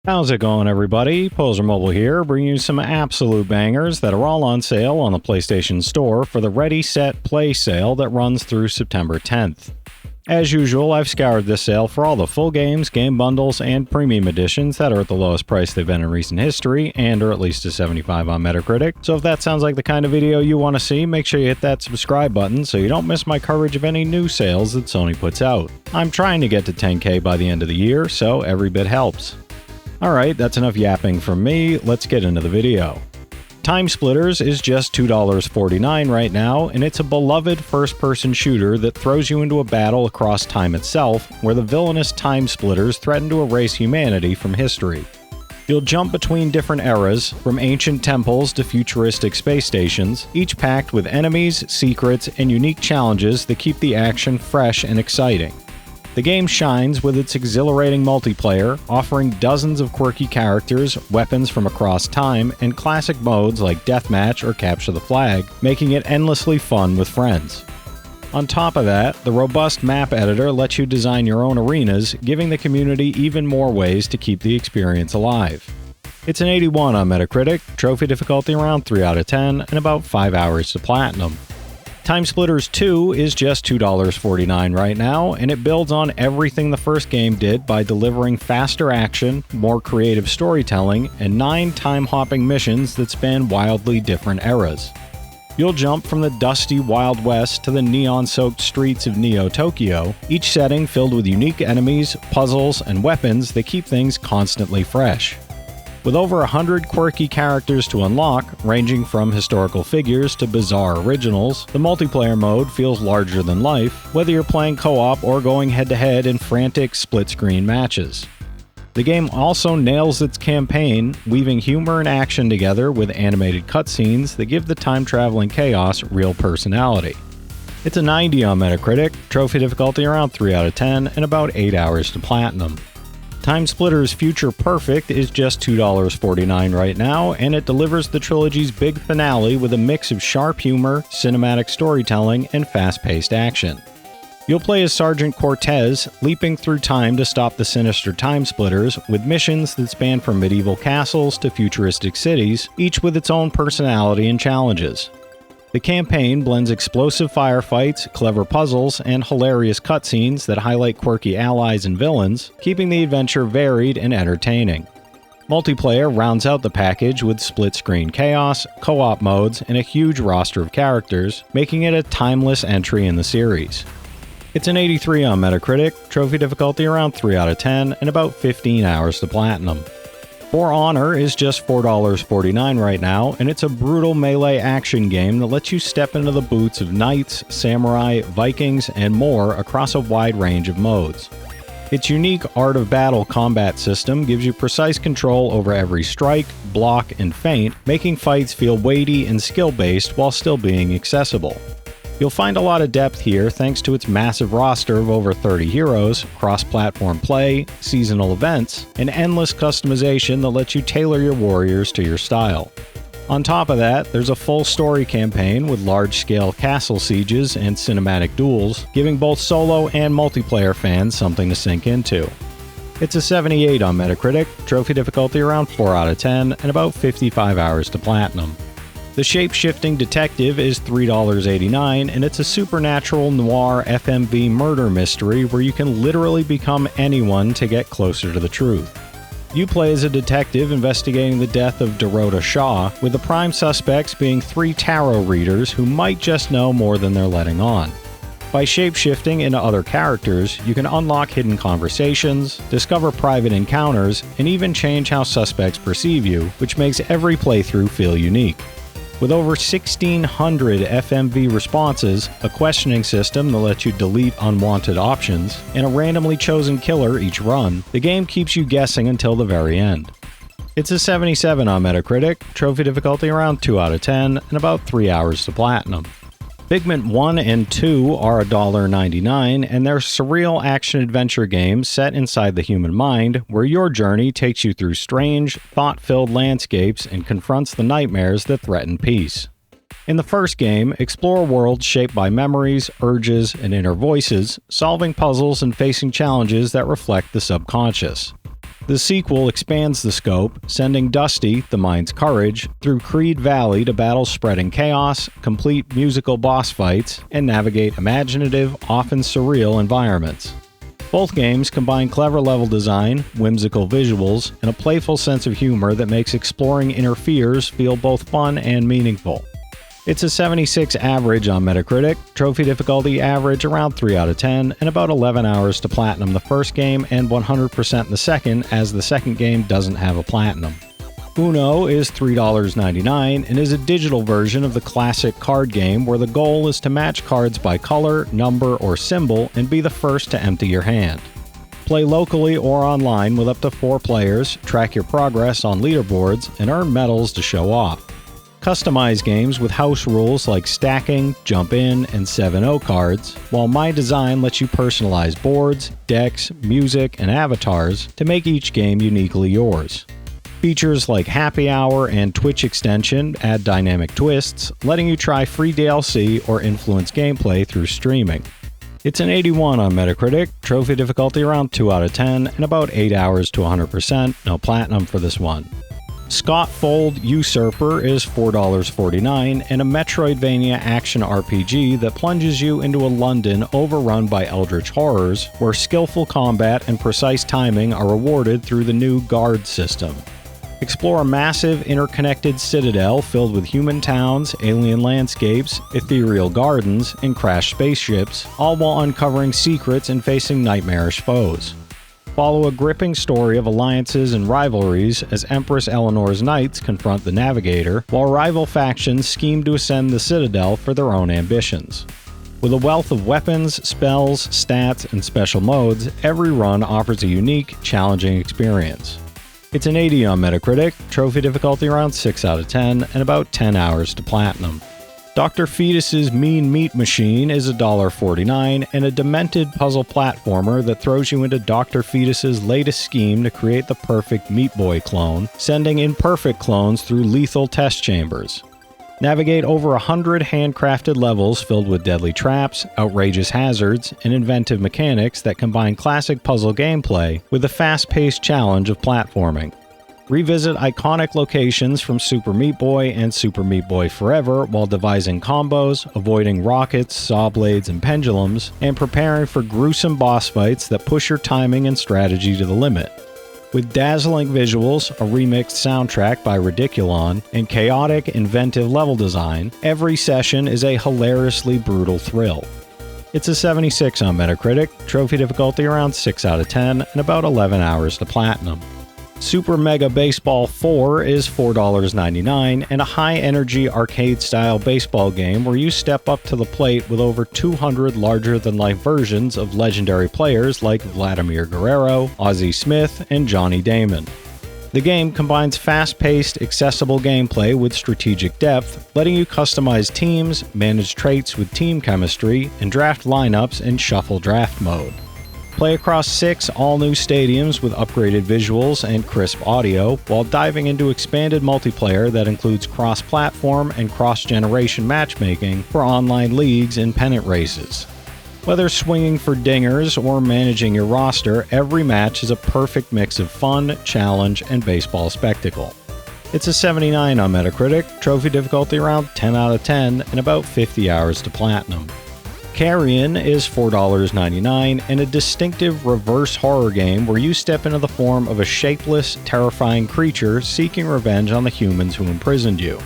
How's it going, everybody? Pozermobil here, bringing you some absolute bangers that are all on sale on the PlayStation Store for the Ready, Set, Play sale that runs through September 10th. As usual, I've scoured this sale for all the full games, game bundles, and premium editions that are at the lowest price they've been in recent history and are at least a 75 on Metacritic. So if that sounds like the kind of video you want to see, make sure you hit that subscribe button so you don't miss my coverage of any new sales that Sony puts out. I'm trying to get to 10K by the end of the year, so every bit helps. Alright, that's enough yapping from me, let's get into the video. Time Splitters is just $2.49 right now, and it's a beloved first-person shooter that throws you into a battle across time itself, where the villainous Time Splitters threaten to erase humanity from history. You'll jump between different eras, from ancient temples to futuristic space stations, each packed with enemies, secrets, and unique challenges that keep the action fresh and exciting. The game shines with its exhilarating multiplayer, offering dozens of quirky characters, weapons from across time, and classic modes like Deathmatch or Capture the Flag, making it endlessly fun with friends. On top of that, the robust map editor lets you design your own arenas, giving the community even more ways to keep the experience alive. It's an 81 on Metacritic, trophy difficulty around 3 out of 10, and about 5 hours to platinum. Time Splitters 2 is just $2.49 right now, and it builds on everything the first game did by delivering faster action, more creative storytelling, and 9 time-hopping missions that span wildly different eras. You'll jump from the dusty Wild West to the neon-soaked streets of Neo-Tokyo, each setting filled with unique enemies, puzzles, and weapons that keep things constantly fresh. With over 100 quirky characters to unlock, ranging from historical figures to bizarre originals, the multiplayer mode feels larger than life, whether you're playing co-op or going head-to-head in frantic split-screen matches. The game also nails its campaign, weaving humor and action together with animated cutscenes that give the time-traveling chaos real personality. It's a 90 on Metacritic, trophy difficulty around 3 out of 10, and about 8 hours to platinum. Time Splitters Future Perfect is just $2.49 right now, and it delivers the trilogy's big finale with a mix of sharp humor, cinematic storytelling, and fast-paced action. You'll play as Sergeant Cortez, leaping through time to stop the sinister Time Splitters, with missions that span from medieval castles to futuristic cities, each with its own personality and challenges. The campaign blends explosive firefights, clever puzzles, and hilarious cutscenes that highlight quirky allies and villains, keeping the adventure varied and entertaining. Multiplayer rounds out the package with split-screen chaos, co-op modes, and a huge roster of characters, making it a timeless entry in the series. It's an 83 on Metacritic, trophy difficulty around 3 out of 10, and about 15 hours to platinum. For Honor is just $4.49 right now, and it's a brutal melee action game that lets you step into the boots of knights, samurai, Vikings, and more across a wide range of modes. Its unique Art of Battle combat system gives you precise control over every strike, block, and feint, making fights feel weighty and skill-based while still being accessible. You'll find a lot of depth here thanks to its massive roster of over 30 heroes, cross-platform play, seasonal events, and endless customization that lets you tailor your warriors to your style. On top of that, there's a full story campaign with large-scale castle sieges and cinematic duels, giving both solo and multiplayer fans something to sink into. It's a 78 on Metacritic, trophy difficulty around 4 out of 10, and about 55 hours to platinum. The Shape-Shifting Detective is $3.89, and it's a supernatural noir FMV murder mystery where you can literally become anyone to get closer to the truth. You play as a detective investigating the death of Dorota Shaw, with the prime suspects being 3 tarot readers who might just know more than they're letting on. By shape-shifting into other characters, you can unlock hidden conversations, discover private encounters, and even change how suspects perceive you, which makes every playthrough feel unique. With over 1,600 FMV responses, a questioning system that lets you delete unwanted options, and a randomly chosen killer each run, the game keeps you guessing until the very end. It's a 77 on Metacritic, trophy difficulty around 2 out of 10, and about 3 hours to platinum. Figment 1 and 2 are $1.99, and they're surreal action-adventure games set inside the human mind, where your journey takes you through strange, thought-filled landscapes and confronts the nightmares that threaten peace. In the first game, explore worlds shaped by memories, urges, and inner voices, solving puzzles and facing challenges that reflect the subconscious. The sequel expands the scope, sending Dusty, the mind's courage, through Creed Valley to battle spreading chaos, complete musical boss fights, and navigate imaginative, often surreal environments. Both games combine clever level design, whimsical visuals, and a playful sense of humor that makes exploring inner fears feel both fun and meaningful. It's a 76 average on Metacritic, trophy difficulty average around 3 out of 10, and about 11 hours to platinum the first game and 100% the second, as the second game doesn't have a platinum. Uno is $3.99 and is a digital version of the classic card game where the goal is to match cards by color, number, or symbol and be the first to empty your hand. Play locally or online with up to 4 players, track your progress on leaderboards, and earn medals to show off. Customize games with house rules like stacking, jump in, and 7-0 cards, while My Design lets you personalize boards, decks, music, and avatars to make each game uniquely yours. Features like Happy Hour and Twitch extension add dynamic twists, letting you try free DLC or influence gameplay through streaming. It's an 81 on Metacritic, trophy difficulty around 2 out of 10, and about 8 hours to 100%, no platinum for this one. Scotfold Usurper is $4.49 and a Metroidvania action RPG that plunges you into a London overrun by eldritch horrors, where skillful combat and precise timing are rewarded through the new guard system. Explore a massive, interconnected citadel filled with human towns, alien landscapes, ethereal gardens, and crashed spaceships, all while uncovering secrets and facing nightmarish foes. Follow a gripping story of alliances and rivalries as Empress Eleanor's knights confront the Navigator, while rival factions scheme to ascend the Citadel for their own ambitions. With a wealth of weapons, spells, stats, and special modes, every run offers a unique, challenging experience. It's an 80 on Metacritic, trophy difficulty around 6 out of 10, and about 10 hours to platinum. Dr. Fetus's Mean Meat Machine is $1.49 and a demented puzzle platformer that throws you into Dr. Fetus's latest scheme to create the perfect Meat Boy clone, sending imperfect clones through lethal test chambers. Navigate over 100 handcrafted levels filled with deadly traps, outrageous hazards, and inventive mechanics that combine classic puzzle gameplay with the fast-paced challenge of platforming. Revisit iconic locations from Super Meat Boy and Super Meat Boy Forever while devising combos, avoiding rockets, saw blades, and pendulums, and preparing for gruesome boss fights that push your timing and strategy to the limit. With dazzling visuals, a remixed soundtrack by Ridiculon, and chaotic, inventive level design, every session is a hilariously brutal thrill. It's a 76 on Metacritic, trophy difficulty around 6 out of 10, and about 11 hours to platinum. Super Mega Baseball 4 is $4.99 and a high-energy arcade-style baseball game where you step up to the plate with over 200 larger-than-life versions of legendary players like Vladimir Guerrero, Ozzie Smith, and Johnny Damon. The game combines fast-paced, accessible gameplay with strategic depth, letting you customize teams, manage traits with team chemistry, and draft lineups in shuffle draft mode. Play across 6 all-new stadiums with upgraded visuals and crisp audio, while diving into expanded multiplayer that includes cross-platform and cross-generation matchmaking for online leagues and pennant races. Whether swinging for dingers or managing your roster, every match is a perfect mix of fun, challenge, and baseball spectacle. It's a 79 on Metacritic, trophy difficulty around 10 out of 10, and about 50 hours to platinum. Carrion is $4.99 and a distinctive reverse horror game where you step into the form of a shapeless, terrifying creature seeking revenge on the humans who imprisoned you.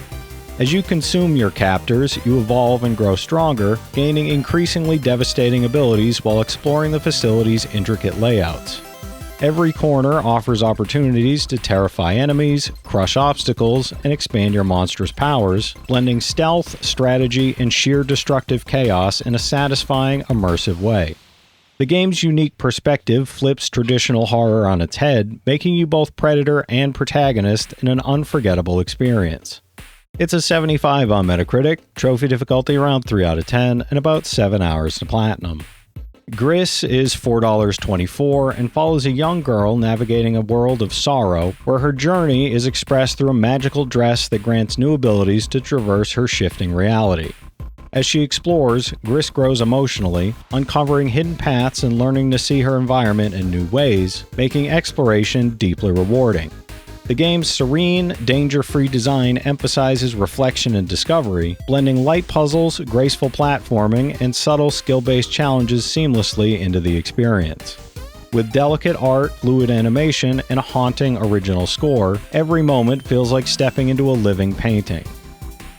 As you consume your captors, you evolve and grow stronger, gaining increasingly devastating abilities while exploring the facility's intricate layouts. Every corner offers opportunities to terrify enemies, crush obstacles, and expand your monstrous powers, blending stealth, strategy, and sheer destructive chaos in a satisfying, immersive way. The game's unique perspective flips traditional horror on its head, making you both predator and protagonist in an unforgettable experience. It's a 75 on Metacritic, trophy difficulty around 3 out of 10, and about 7 hours to platinum. Gris is $4.24 and follows a young girl navigating a world of sorrow where her journey is expressed through a magical dress that grants new abilities to traverse her shifting reality. As she explores, Gris grows emotionally, uncovering hidden paths and learning to see her environment in new ways, making exploration deeply rewarding. The game's serene, danger-free design emphasizes reflection and discovery, blending light puzzles, graceful platforming, and subtle skill-based challenges seamlessly into the experience. With delicate art, fluid animation, and a haunting original score, every moment feels like stepping into a living painting.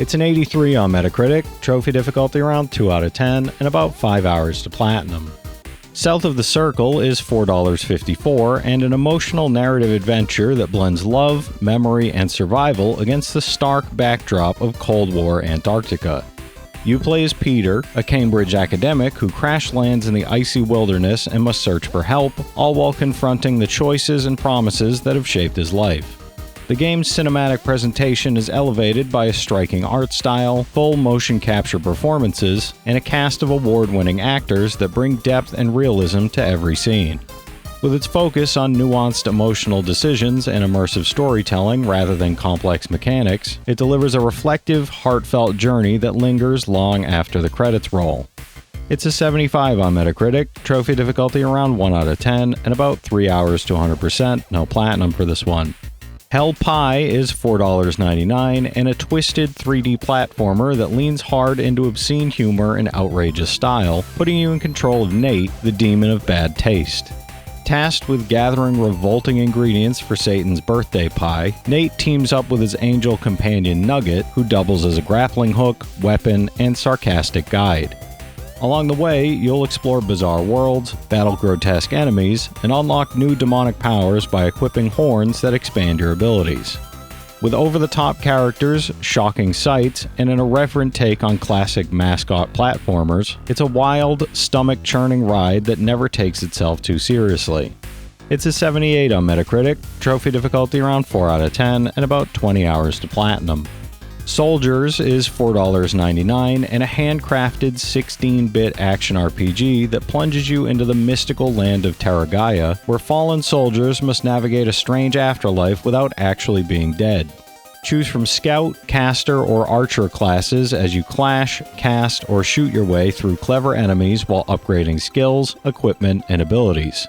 It's an 83 on Metacritic, trophy difficulty around 2 out of 10, and about 5 hours to platinum. South of the Circle is $4.54 and an emotional narrative adventure that blends love, memory, and survival against the stark backdrop of Cold War Antarctica. You play as Peter, a Cambridge academic who crash lands in the icy wilderness and must search for help, all while confronting the choices and promises that have shaped his life. The game's cinematic presentation is elevated by a striking art style, full motion capture performances, and a cast of award-winning actors that bring depth and realism to every scene. With its focus on nuanced emotional decisions and immersive storytelling rather than complex mechanics, it delivers a reflective, heartfelt journey that lingers long after the credits roll. It's a 75 on Metacritic, trophy difficulty around 1 out of 10, and about 3 hours to 100%, no platinum for this one. Hell Pie is $4.99 and a twisted 3D platformer that leans hard into obscene humor and outrageous style, putting you in control of Nate, the demon of bad taste. Tasked with gathering revolting ingredients for Satan's birthday pie, Nate teams up with his angel companion Nugget, who doubles as a grappling hook, weapon, and sarcastic guide. Along the way, you'll explore bizarre worlds, battle grotesque enemies, and unlock new demonic powers by equipping horns that expand your abilities. With over-the-top characters, shocking sights, and an irreverent take on classic mascot platformers, it's a wild, stomach-churning ride that never takes itself too seriously. It's a 78 on Metacritic, trophy difficulty around 4 out of 10, and about 20 hours to platinum. Soldiers is $4.99 and a handcrafted 16-bit action RPG that plunges you into the mystical land of Terragaia, where fallen soldiers must navigate a strange afterlife without actually being dead. Choose from Scout, Caster, or Archer classes as you clash, cast, or shoot your way through clever enemies while upgrading skills, equipment, and abilities.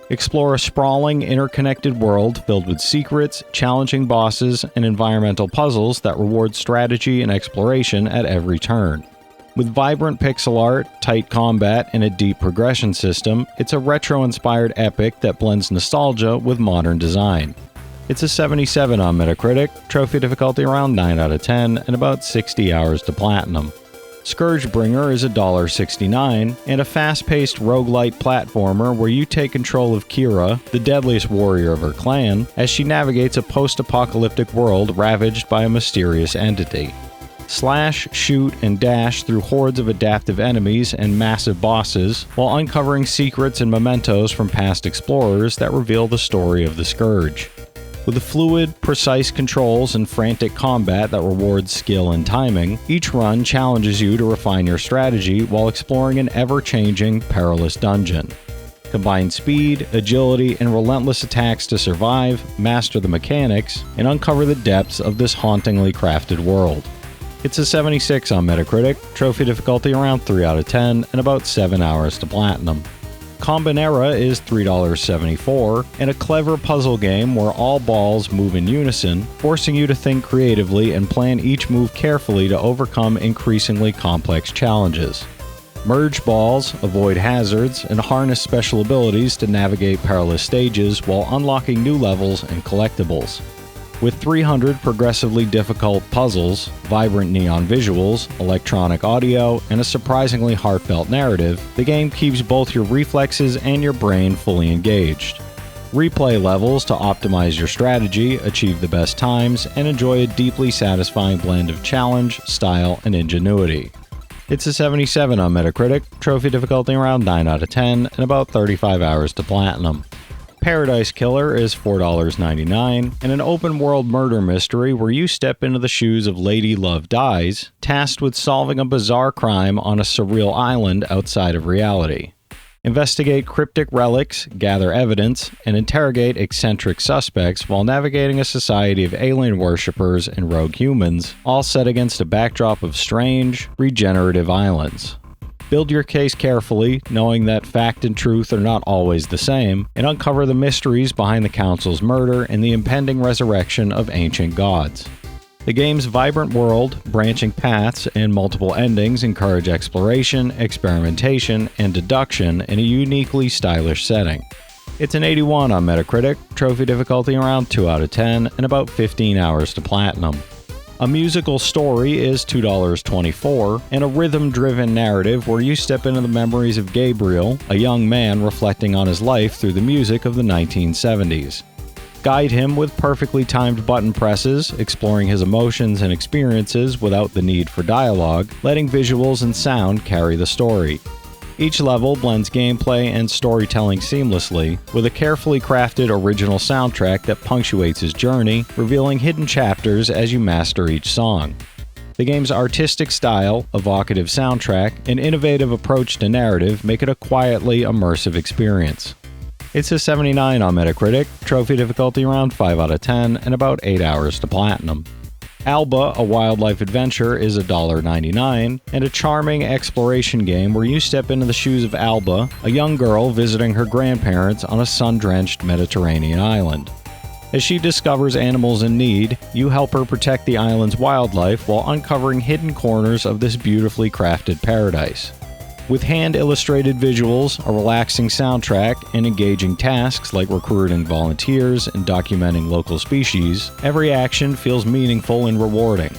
Explore a sprawling, interconnected world filled with secrets, challenging bosses, and environmental puzzles that reward strategy and exploration at every turn. With vibrant pixel art, tight combat, and a deep progression system, it's a retro-inspired epic that blends nostalgia with modern design. It's a 77 on Metacritic, trophy difficulty around 9 out of 10, and about 60 hours to platinum. Scourgebringer is $1.69 and a fast-paced roguelite platformer where you take control of Kira, the deadliest warrior of her clan, as she navigates a post-apocalyptic world ravaged by a mysterious entity. Slash, shoot, and dash through hordes of adaptive enemies and massive bosses, while uncovering secrets and mementos from past explorers that reveal the story of the Scourge. With the fluid, precise controls and frantic combat that rewards skill and timing, each run challenges you to refine your strategy while exploring an ever-changing, perilous dungeon. Combine speed, agility, and relentless attacks to survive, master the mechanics, and uncover the depths of this hauntingly crafted world. It's a 76 on Metacritic, trophy difficulty around 3 out of 10, and about 7 hours to platinum. Combinera is $3.74, and a clever puzzle game where all balls move in unison, forcing you to think creatively and plan each move carefully to overcome increasingly complex challenges. Merge balls, avoid hazards, and harness special abilities to navigate perilous stages while unlocking new levels and collectibles. With 300 progressively difficult puzzles, vibrant neon visuals, electronic audio, and a surprisingly heartfelt narrative, the game keeps both your reflexes and your brain fully engaged. Replay levels to optimize your strategy, achieve the best times, and enjoy a deeply satisfying blend of challenge, style, and ingenuity. It's a 77 on Metacritic, trophy difficulty around 9 out of 10, and about 35 hours to platinum. Paradise Killer is $4.99, and an open-world murder mystery where you step into the shoes of Lady Love Dies, tasked with solving a bizarre crime on a surreal island outside of reality. Investigate cryptic relics, gather evidence, and interrogate eccentric suspects while navigating a society of alien worshippers and rogue humans, all set against a backdrop of strange, regenerative islands. Build your case carefully, knowing that fact and truth are not always the same, and uncover the mysteries behind the Council's murder and the impending resurrection of ancient gods. The game's vibrant world, branching paths, and multiple endings encourage exploration, experimentation, and deduction in a uniquely stylish setting. It's an 81 on Metacritic, trophy difficulty around 2 out of 10, and about 15 hours to platinum. A musical story is $2.24, and a rhythm-driven narrative where you step into the memories of Gabriel, a young man reflecting on his life through the music of the 1970s. Guide him with perfectly timed button presses, exploring his emotions and experiences without the need for dialogue, letting visuals and sound carry the story. Each level blends gameplay and storytelling seamlessly, with a carefully crafted original soundtrack that punctuates his journey, revealing hidden chapters as you master each song. The game's artistic style, evocative soundtrack, and innovative approach to narrative make it a quietly immersive experience. It's a 79 on Metacritic, trophy difficulty around 5 out of 10, and about 8 hours to platinum. Alba, a wildlife adventure, is $1.99, and a charming exploration game where you step into the shoes of Alba, a young girl visiting her grandparents on a sun-drenched Mediterranean island. As she discovers animals in need, you help her protect the island's wildlife while uncovering hidden corners of this beautifully crafted paradise. With hand-illustrated visuals, a relaxing soundtrack, and engaging tasks like recruiting volunteers and documenting local species, every action feels meaningful and rewarding.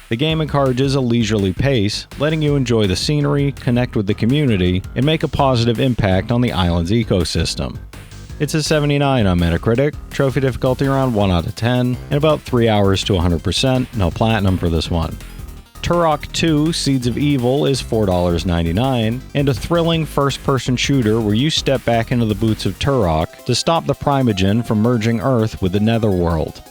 The game encourages a leisurely pace, letting you enjoy the scenery, connect with the community, and make a positive impact on the island's ecosystem. It's a 79 on Metacritic, trophy difficulty around 1 out of 10, and about 3 hours to 100%, no platinum for this one. Turok 2 Seeds of Evil is $4.99, and a thrilling first-person shooter where you step back into the boots of Turok to stop the Primogen from merging Earth with the Netherworld.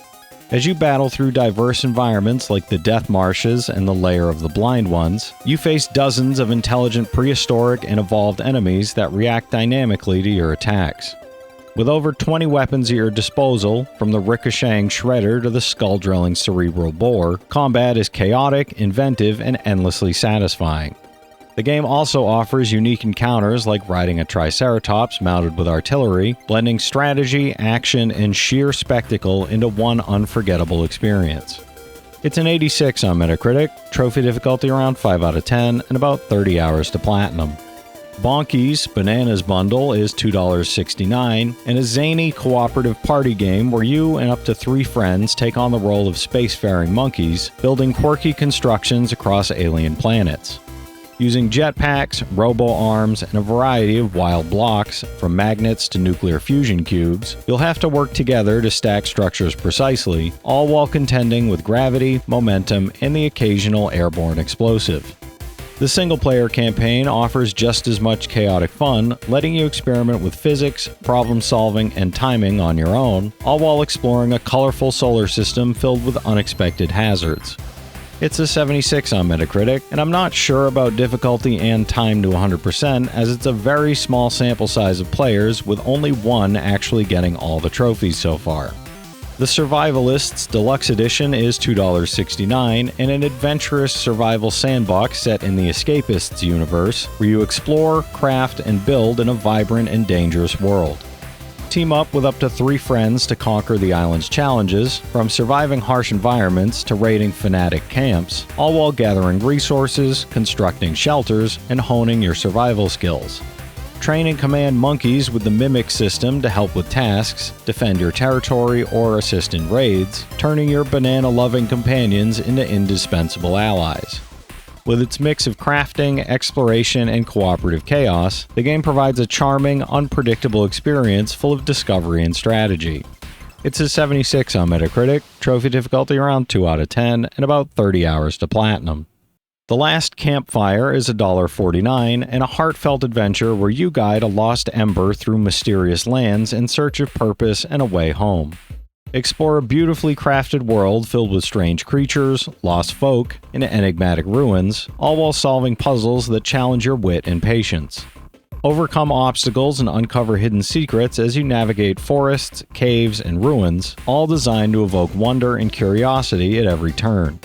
As you battle through diverse environments like the Death Marshes and the Lair of the Blind Ones, you face dozens of intelligent prehistoric and evolved enemies that react dynamically to your attacks. With over 20 weapons at your disposal, from the ricocheting shredder to the skull-drilling cerebral boar, combat is chaotic, inventive, and endlessly satisfying. The game also offers unique encounters like riding a triceratops mounted with artillery, blending strategy, action, and sheer spectacle into one unforgettable experience. It's an 86 on Metacritic, trophy difficulty around 5 out of 10, and about 30 hours to platinum. Bonki's Bananas Bundle is $2.69, and a zany cooperative party game where you and up to 3 friends take on the role of spacefaring monkeys, building quirky constructions across alien planets. Using jetpacks, robo-arms, and a variety of wild blocks, from magnets to nuclear fusion cubes, you'll have to work together to stack structures precisely, all while contending with gravity, momentum, and the occasional airborne explosive. The single-player campaign offers just as much chaotic fun, letting you experiment with physics, problem-solving, and timing on your own, all while exploring a colorful solar system filled with unexpected hazards. It's a 76 on Metacritic, and I'm not sure about difficulty and time to 100% as it's a very small sample size of players, with only one actually getting all the trophies so far. The Survivalists Deluxe Edition is $2.69, and an adventurous survival sandbox set in the Escapists universe, where you explore, craft, and build in a vibrant and dangerous world. Team up with up to 3 friends to conquer the island's challenges, from surviving harsh environments to raiding fanatic camps, all while gathering resources, constructing shelters, and honing your survival skills. Train and command monkeys with the Mimic system to help with tasks, defend your territory, or assist in raids, turning your banana-loving companions into indispensable allies. With its mix of crafting, exploration, and cooperative chaos, the game provides a charming, unpredictable experience full of discovery and strategy. It's a 76 on Metacritic, trophy difficulty around 2 out of 10, and about 30 hours to platinum. The Last Campfire is $1.49, and a heartfelt adventure where you guide a lost ember through mysterious lands in search of purpose and a way home. Explore a beautifully crafted world filled with strange creatures, lost folk, and enigmatic ruins, all while solving puzzles that challenge your wit and patience. Overcome obstacles and uncover hidden secrets as you navigate forests, caves, and ruins, all designed to evoke wonder and curiosity at every turn.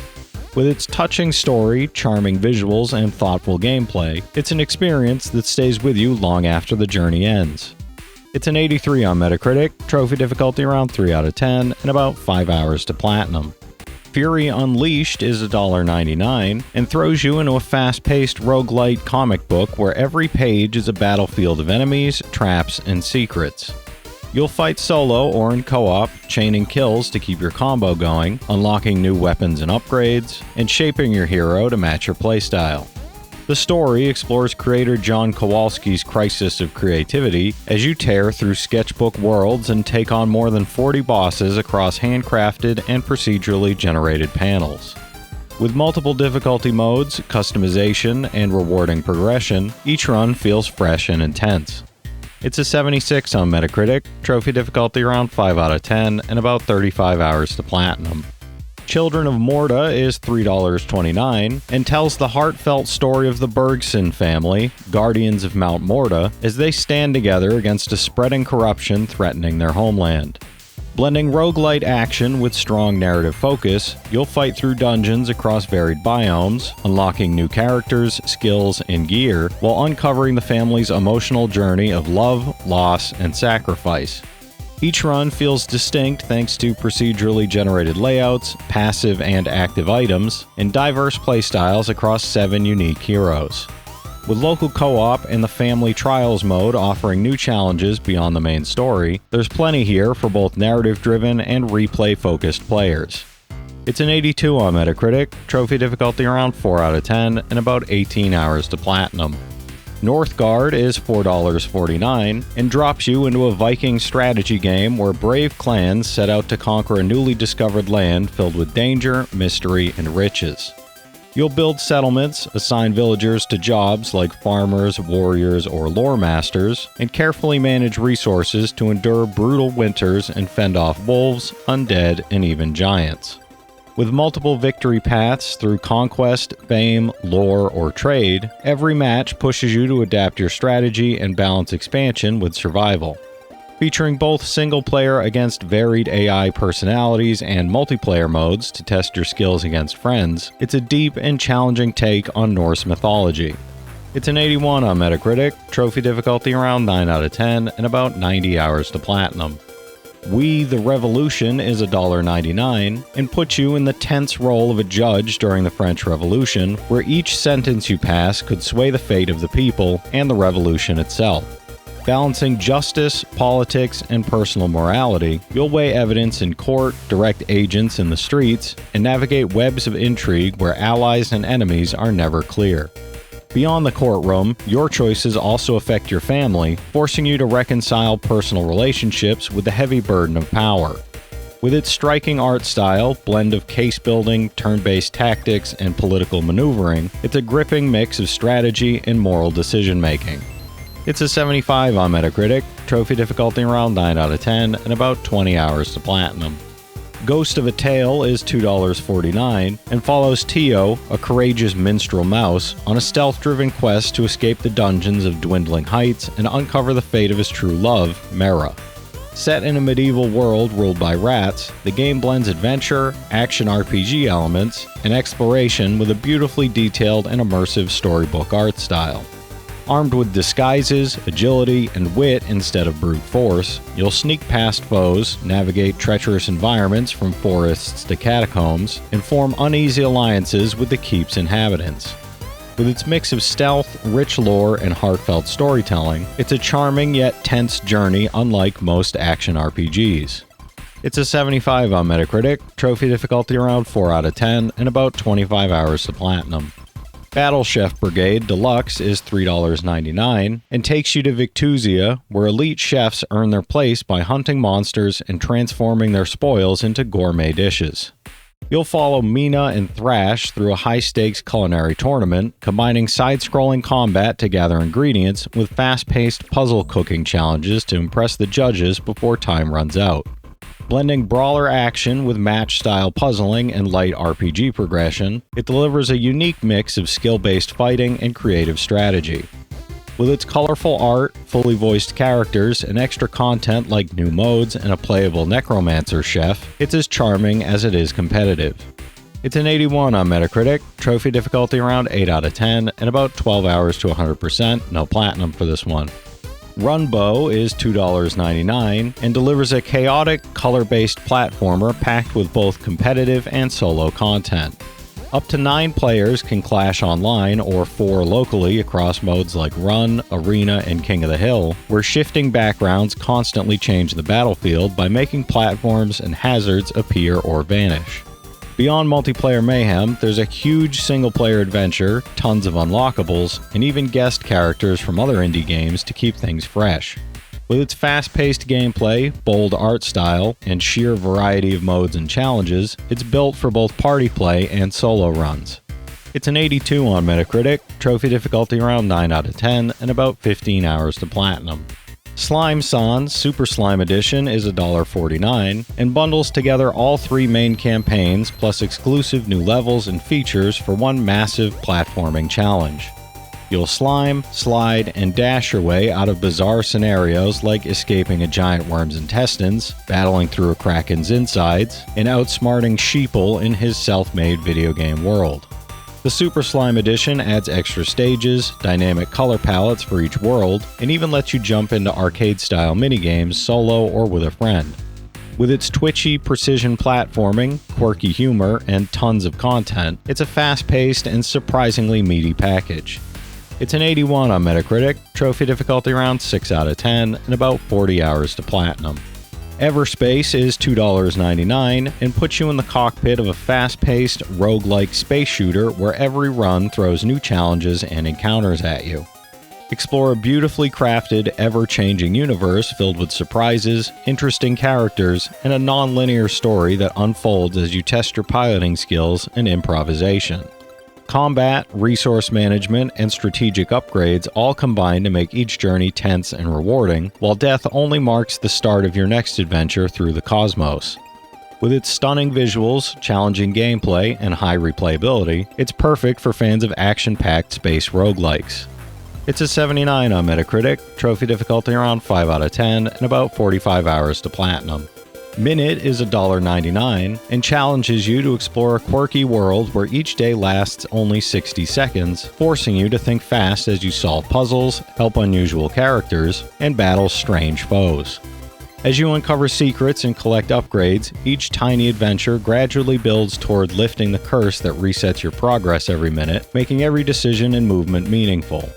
With its touching story, charming visuals, and thoughtful gameplay, it's an experience that stays with you long after the journey ends. It's an 83 on Metacritic, trophy difficulty around 3 out of 10, and about 5 hours to platinum. Fury Unleashed is $1.99 and throws you into a fast-paced roguelite comic book where every page is a battlefield of enemies, traps, and secrets. You'll fight solo or in co-op, chaining kills to keep your combo going, unlocking new weapons and upgrades, and shaping your hero to match your playstyle. The story explores creator John Kowalski's crisis of creativity as you tear through sketchbook worlds and take on more than 40 bosses across handcrafted and procedurally generated panels. With multiple difficulty modes, customization, and rewarding progression, each run feels fresh and intense. It's a 76 on Metacritic, trophy difficulty around 5 out of 10, and about 35 hours to platinum. Children of Morta is $3.29 and tells the heartfelt story of the Bergson family, guardians of Mount Morta, as they stand together against a spreading corruption threatening their homeland. Blending roguelite action with strong narrative focus, you'll fight through dungeons across varied biomes, unlocking new characters, skills, and gear, while uncovering the family's emotional journey of love, loss, and sacrifice. Each run feels distinct thanks to procedurally generated layouts, passive and active items, and diverse playstyles across 7 unique heroes. With local co-op and the Family Trials mode offering new challenges beyond the main story, there's plenty here for both narrative-driven and replay-focused players. It's an 82 on Metacritic, trophy difficulty around 4 out of 10, and about 18 hours to platinum. Northgard is $4.49 and drops you into a Viking strategy game where brave clans set out to conquer a newly discovered land filled with danger, mystery, and riches. You'll build settlements, assign villagers to jobs like farmers, warriors, or lore masters, and carefully manage resources to endure brutal winters and fend off wolves, undead, and even giants. With multiple victory paths through conquest, fame, lore, or trade, every match pushes you to adapt your strategy and balance expansion with survival. Featuring both single-player against varied AI personalities and multiplayer modes to test your skills against friends, it's a deep and challenging take on Norse mythology. It's an 81 on Metacritic, trophy difficulty around 9 out of 10, and about 90 hours to platinum. We the Revolution is $1.99 and puts you in the tense role of a judge during the French Revolution, where each sentence you pass could sway the fate of the people and the revolution itself. Balancing justice, politics, and personal morality, you'll weigh evidence in court, direct agents in the streets, and navigate webs of intrigue where allies and enemies are never clear. Beyond the courtroom, your choices also affect your family, forcing you to reconcile personal relationships with the heavy burden of power. With its striking art style, blend of case building, turn-based tactics, and political maneuvering, it's a gripping mix of strategy and moral decision-making. It's a 75 on Metacritic, trophy difficulty around 9 out of 10, and about 20 hours to platinum. Ghost of a Tale is $2.49 and follows Tio, a courageous minstrel mouse, on a stealth-driven quest to escape the dungeons of Dwindling Heights and uncover the fate of his true love, Mera. Set in a medieval world ruled by rats, the game blends adventure, action RPG elements, and exploration with a beautifully detailed and immersive storybook art style. Armed with disguises, agility, and wit instead of brute force, you'll sneak past foes, navigate treacherous environments from forests to catacombs, and form uneasy alliances with the keep's inhabitants. With its mix of stealth, rich lore, and heartfelt storytelling, it's a charming yet tense journey unlike most action RPGs. It's a 75 on Metacritic, trophy difficulty around 4 out of 10, and about 25 hours to platinum. Battle Chef Brigade Deluxe is $3.99 and takes you to Victusia, where elite chefs earn their place by hunting monsters and transforming their spoils into gourmet dishes. You'll follow Mina and Thrash through a high-stakes culinary tournament, combining side-scrolling combat to gather ingredients with fast-paced puzzle cooking challenges to impress the judges before time runs out. Blending brawler action with match-style puzzling and light RPG progression, it delivers a unique mix of skill-based fighting and creative strategy. With its colorful art, fully voiced characters, and extra content like new modes and a playable necromancer chef, it's as charming as it is competitive. It's an 81 on Metacritic, trophy difficulty around 8 out of 10, and about 12 hours to 100%, no platinum for this one. Runbow is $2.99 and delivers a chaotic, color-based platformer packed with both competitive and solo content. Up to 9 players can clash online or 4 locally across modes like Run, Arena, and King of the Hill, where shifting backgrounds constantly change the battlefield by making platforms and hazards appear or vanish. Beyond multiplayer mayhem, there's a huge single-player adventure, tons of unlockables, and even guest characters from other indie games to keep things fresh. With its fast-paced gameplay, bold art style, and sheer variety of modes and challenges, it's built for both party play and solo runs. It's an 82 on Metacritic, trophy difficulty around 9 out of 10, and about 15 hours to platinum. Slime Sans Super Slime Edition is $1.49 and bundles together all 3 main campaigns plus exclusive new levels and features for one massive platforming challenge. You'll slime, slide, and dash your way out of bizarre scenarios like escaping a giant worm's intestines, battling through a kraken's insides, and outsmarting Sheeple in his self-made video game world. The Super Slime Edition adds extra stages, dynamic color palettes for each world, and even lets you jump into arcade-style minigames solo or with a friend. With its twitchy, precision platforming, quirky humor, and tons of content, it's a fast-paced and surprisingly meaty package. It's an 81 on Metacritic, trophy difficulty around 6 out of 10, and about 40 hours to platinum. Everspace is $2.99 and puts you in the cockpit of a fast-paced, roguelike space shooter where every run throws new challenges and encounters at you. Explore a beautifully crafted, ever-changing universe filled with surprises, interesting characters, and a non-linear story that unfolds as you test your piloting skills and improvisation. Combat, resource management, and strategic upgrades all combine to make each journey tense and rewarding, while death only marks the start of your next adventure through the cosmos. With its stunning visuals, challenging gameplay, and high replayability, it's perfect for fans of action-packed space roguelikes. It's a 79 on Metacritic, trophy difficulty around 5 out of 10, and about 45 hours to platinum. Minute is $1.99 and challenges you to explore a quirky world where each day lasts only 60 seconds, forcing you to think fast as you solve puzzles, help unusual characters, and battle strange foes. As you uncover secrets and collect upgrades, each tiny adventure gradually builds toward lifting the curse that resets your progress every minute, making every decision and movement meaningful.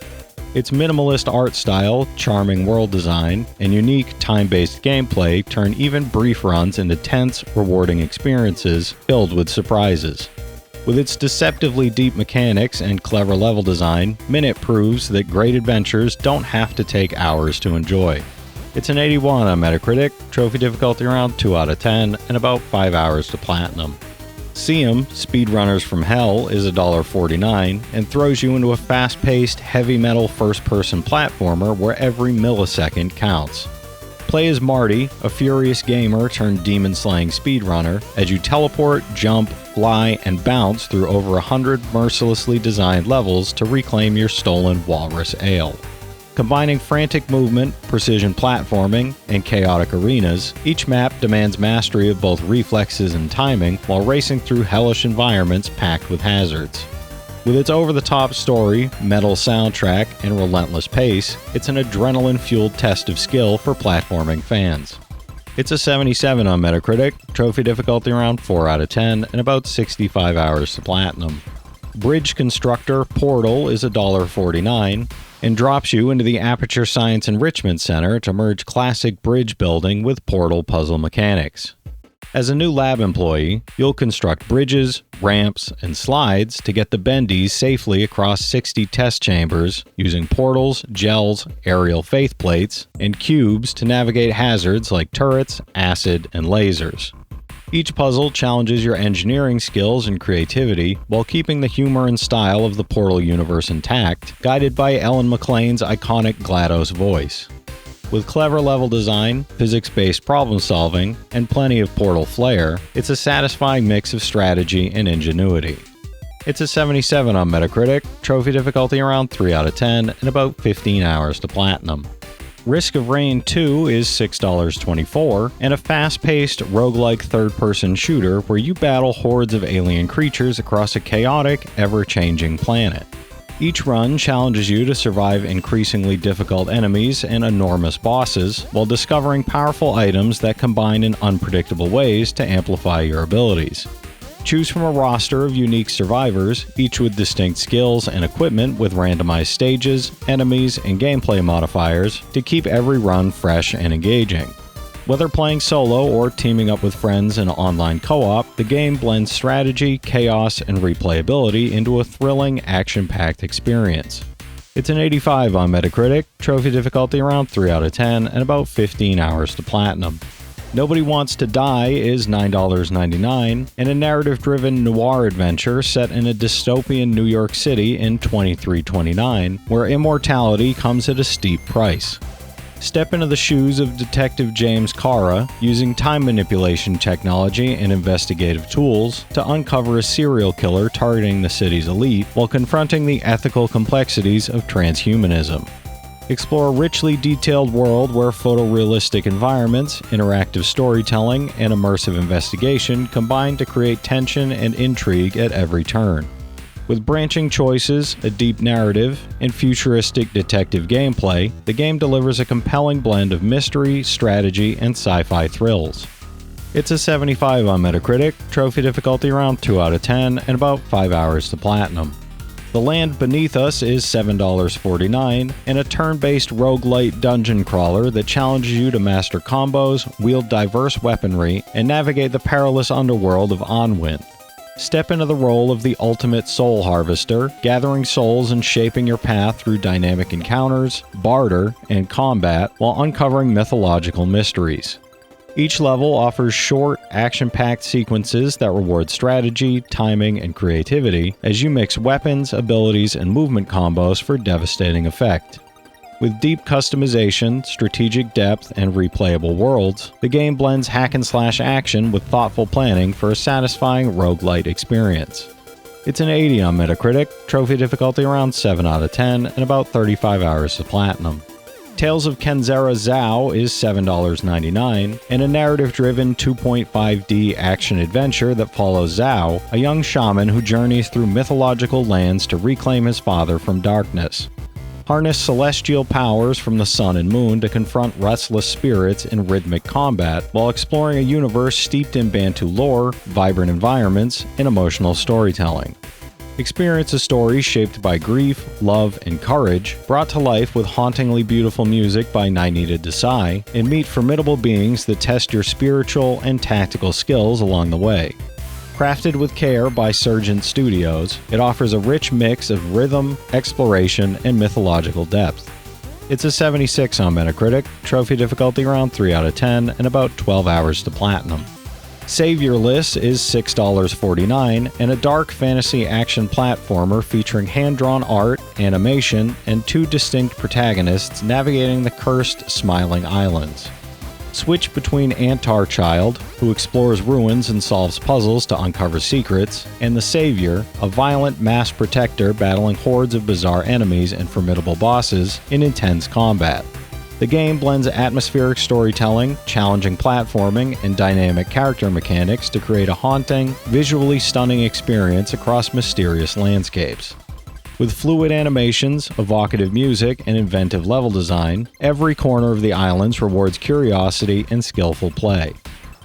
Its minimalist art style, charming world design, and unique time-based gameplay turn even brief runs into tense, rewarding experiences filled with surprises. With its deceptively deep mechanics and clever level design, Minute proves that great adventures don't have to take hours to enjoy. It's an 81 on Metacritic, trophy difficulty around 2 out of 10, and about 5 hours to platinum. Seum, Speedrunners from Hell, is $1.49 and throws you into a fast-paced, heavy metal first-person platformer where every millisecond counts. Play as Marty, a furious gamer turned demon-slaying speedrunner, as you teleport, jump, fly, and bounce through over 100 mercilessly designed levels to reclaim your stolen Walrus Ale. Combining frantic movement, precision platforming, and chaotic arenas, each map demands mastery of both reflexes and timing while racing through hellish environments packed with hazards. With its over-the-top story, metal soundtrack, and relentless pace, it's an adrenaline-fueled test of skill for platforming fans. It's a 77 on Metacritic, trophy difficulty around 4 out of 10, and about 65 hours to platinum. Bridge Constructor Portal is $1.49 and drops you into the Aperture Science Enrichment Center to merge classic bridge building with Portal puzzle mechanics. As a new lab employee, you'll construct bridges, ramps, and slides to get the bendies safely across 60 test chambers using portals, gels, aerial faith plates, and cubes to navigate hazards like turrets, acid, and lasers. Each puzzle challenges your engineering skills and creativity while keeping the humor and style of the Portal universe intact, guided by Ellen McLean's iconic GLaDOS voice. With clever level design, physics-based problem solving, and plenty of Portal flair, it's a satisfying mix of strategy and ingenuity. It's a 77 on Metacritic, trophy difficulty around 3 out of 10, and about 15 hours to platinum. Risk of Rain 2 is $6.24, and a fast-paced, roguelike third-person shooter where you battle hordes of alien creatures across a chaotic, ever-changing planet. Each run challenges you to survive increasingly difficult enemies and enormous bosses, while discovering powerful items that combine in unpredictable ways to amplify your abilities. Choose from a roster of unique survivors, each with distinct skills and equipment with randomized stages, enemies, and gameplay modifiers to keep every run fresh and engaging. Whether playing solo or teaming up with friends in online co-op, the game blends strategy, chaos, and replayability into a thrilling, action-packed experience. It's an 85 on Metacritic, trophy difficulty around 3 out of 10, and about 15 hours to platinum. Nobody Wants to Die is $9.99, and a narrative-driven noir adventure set in a dystopian New York City in 2329, where immortality comes at a steep price. Step into the shoes of Detective James Cara, using time manipulation technology and investigative tools to uncover a serial killer targeting the city's elite while confronting the ethical complexities of transhumanism. Explore a richly detailed world where photorealistic environments, interactive storytelling, and immersive investigation combine to create tension and intrigue at every turn. With branching choices, a deep narrative, and futuristic detective gameplay, the game delivers a compelling blend of mystery, strategy, and sci-fi thrills. It's a 75 on Metacritic, trophy difficulty around 2 out of 10, and about 5 hours to platinum. The Land Beneath Us is $7.49, and a turn-based roguelite dungeon crawler that challenges you to master combos, wield diverse weaponry, and navigate the perilous underworld of Onwin. Step into the role of the ultimate soul harvester, gathering souls and shaping your path through dynamic encounters, barter, and combat while uncovering mythological mysteries. Each level offers short, action-packed sequences that reward strategy, timing, and creativity as you mix weapons, abilities, and movement combos for devastating effect. With deep customization, strategic depth, and replayable worlds, the game blends hack-and-slash action with thoughtful planning for a satisfying roguelite experience. It's an 80 on Metacritic, trophy difficulty around 7 out of 10, and about 35 hours to platinum. Tales of Kenzera Zhao is $7.99, and a narrative-driven 2.5D action-adventure that follows Zhao, a young shaman who journeys through mythological lands to reclaim his father from darkness. Harness celestial powers from the sun and moon to confront restless spirits in rhythmic combat, while exploring a universe steeped in Bantu lore, vibrant environments, and emotional storytelling. Experience a story shaped by grief, love, and courage, brought to life with hauntingly beautiful music by Nainita Desai, and meet formidable beings that test your spiritual and tactical skills along the way. Crafted with care by Surgent Studios, it offers a rich mix of rhythm, exploration, and mythological depth. It's a 76 on Metacritic, trophy difficulty around 3 out of 10, and about 12 hours to platinum. Saviorless is $6.49, and a dark fantasy action platformer featuring hand-drawn art, animation, and 2 distinct protagonists navigating the cursed Smiling Islands. Switch between Antar Child, who explores ruins and solves puzzles to uncover secrets, and the Savior, a violent mass protector battling hordes of bizarre enemies and formidable bosses in intense combat. The game blends atmospheric storytelling, challenging platforming, and dynamic character mechanics to create a haunting, visually stunning experience across mysterious landscapes. With fluid animations, evocative music, and inventive level design, every corner of the islands rewards curiosity and skillful play.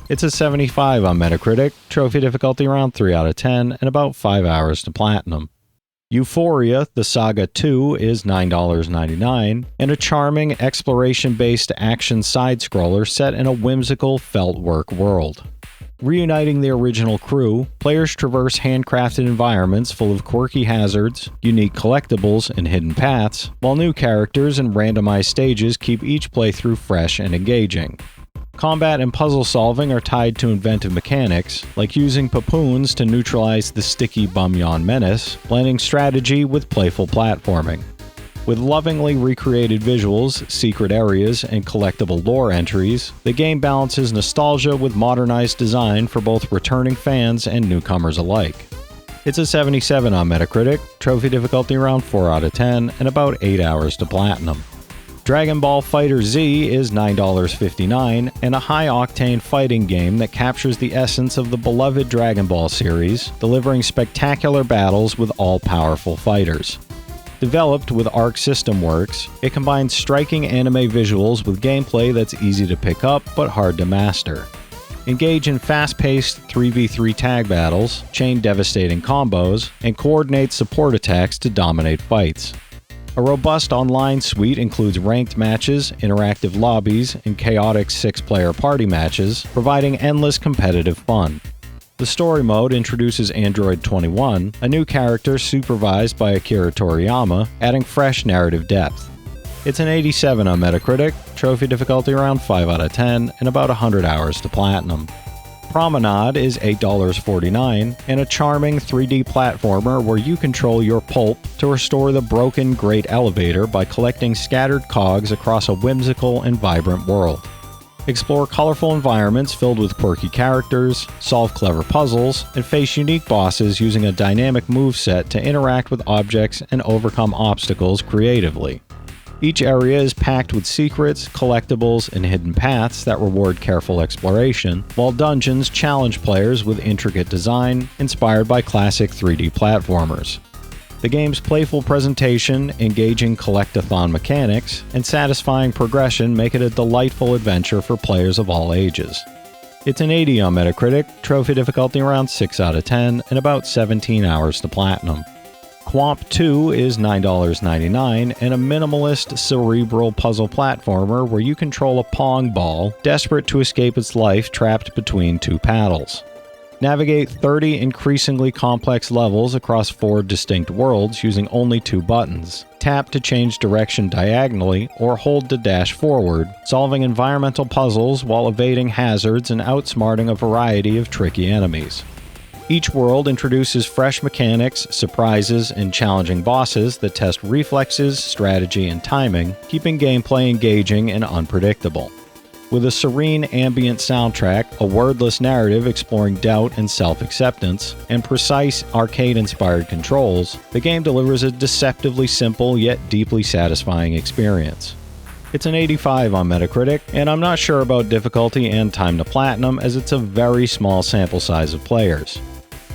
It's a 75 on Metacritic, trophy difficulty around 3 out of 10, and about 5 hours to platinum. Euphoria: The Saga 2 is $9.99, and a charming, exploration-based action side-scroller set in a whimsical felt-work world. Reuniting the original crew, players traverse handcrafted environments full of quirky hazards, unique collectibles, and hidden paths, while new characters and randomized stages keep each playthrough fresh and engaging. Combat and puzzle solving are tied to inventive mechanics, like using papoons to neutralize the sticky Bumyon menace, blending strategy with playful platforming. With lovingly recreated visuals, secret areas, and collectible lore entries, the game balances nostalgia with modernized design for both returning fans and newcomers alike. It's a 77 on Metacritic, trophy difficulty around 4 out of 10, and about 8 hours to platinum. Dragon Ball FighterZ is $9.59 and a high-octane fighting game that captures the essence of the beloved Dragon Ball series, delivering spectacular battles with all-powerful fighters. Developed with Arc System Works, it combines striking anime visuals with gameplay that's easy to pick up but hard to master. Engage in fast-paced 3v3 tag battles, chain devastating combos, and coordinate support attacks to dominate fights. A robust online suite includes ranked matches, interactive lobbies, and chaotic 6-player party matches, providing endless competitive fun. The story mode introduces Android 21, a new character supervised by Akira Toriyama, adding fresh narrative depth. It's an 87 on Metacritic, trophy difficulty around 5 out of 10, and about 100 hours to platinum. Promenade is $8.49 and a charming 3D platformer where you control your pulp to restore the broken Great Elevator by collecting scattered cogs across a whimsical and vibrant world. Explore colorful environments filled with quirky characters, solve clever puzzles, and face unique bosses using a dynamic moveset to interact with objects and overcome obstacles creatively. Each area is packed with secrets, collectibles, and hidden paths that reward careful exploration, while dungeons challenge players with intricate design inspired by classic 3D platformers. The game's playful presentation, engaging collect-a-thon mechanics, and satisfying progression make it a delightful adventure for players of all ages. It's an 80 on Metacritic, trophy difficulty around 6 out of 10, and about 17 hours to platinum. Quomp 2 is $9.99 and a minimalist, cerebral puzzle platformer where you control a pong ball, desperate to escape its life trapped between two paddles. Navigate 30 increasingly complex levels across 4 distinct worlds using only 2 buttons. Tap to change direction diagonally or hold to dash forward, solving environmental puzzles while evading hazards and outsmarting a variety of tricky enemies. Each world introduces fresh mechanics, surprises, and challenging bosses that test reflexes, strategy, and timing, keeping gameplay engaging and unpredictable. With a serene ambient soundtrack, a wordless narrative exploring doubt and self-acceptance, and precise arcade-inspired controls, the game delivers a deceptively simple yet deeply satisfying experience. It's an 85 on Metacritic, and I'm not sure about difficulty and time to platinum as it's a very small sample size of players.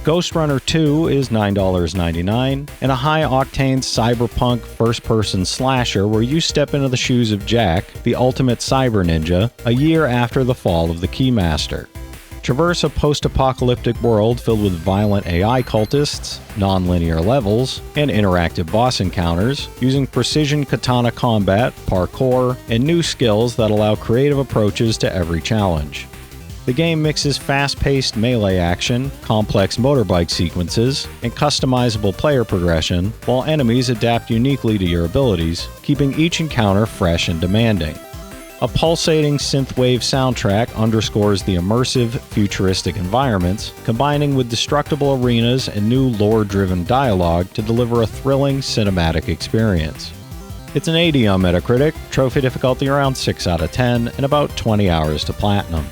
Ghost Runner 2 is $9.99 and a high-octane cyberpunk first-person slasher where you step into the shoes of Jack, the ultimate cyber ninja, a year after the fall of the Keymaster. Traverse a post-apocalyptic world filled with violent AI cultists, non-linear levels, and interactive boss encounters, using precision katana combat, parkour, and new skills that allow creative approaches to every challenge. The game mixes fast-paced melee action, complex motorbike sequences, and customizable player progression, while enemies adapt uniquely to your abilities, keeping each encounter fresh and demanding. A pulsating synthwave soundtrack underscores the immersive, futuristic environments, combining with destructible arenas and new lore-driven dialogue to deliver a thrilling cinematic experience. It's an 80 on Metacritic, trophy difficulty around 6 out of 10, and about 20 hours to platinum.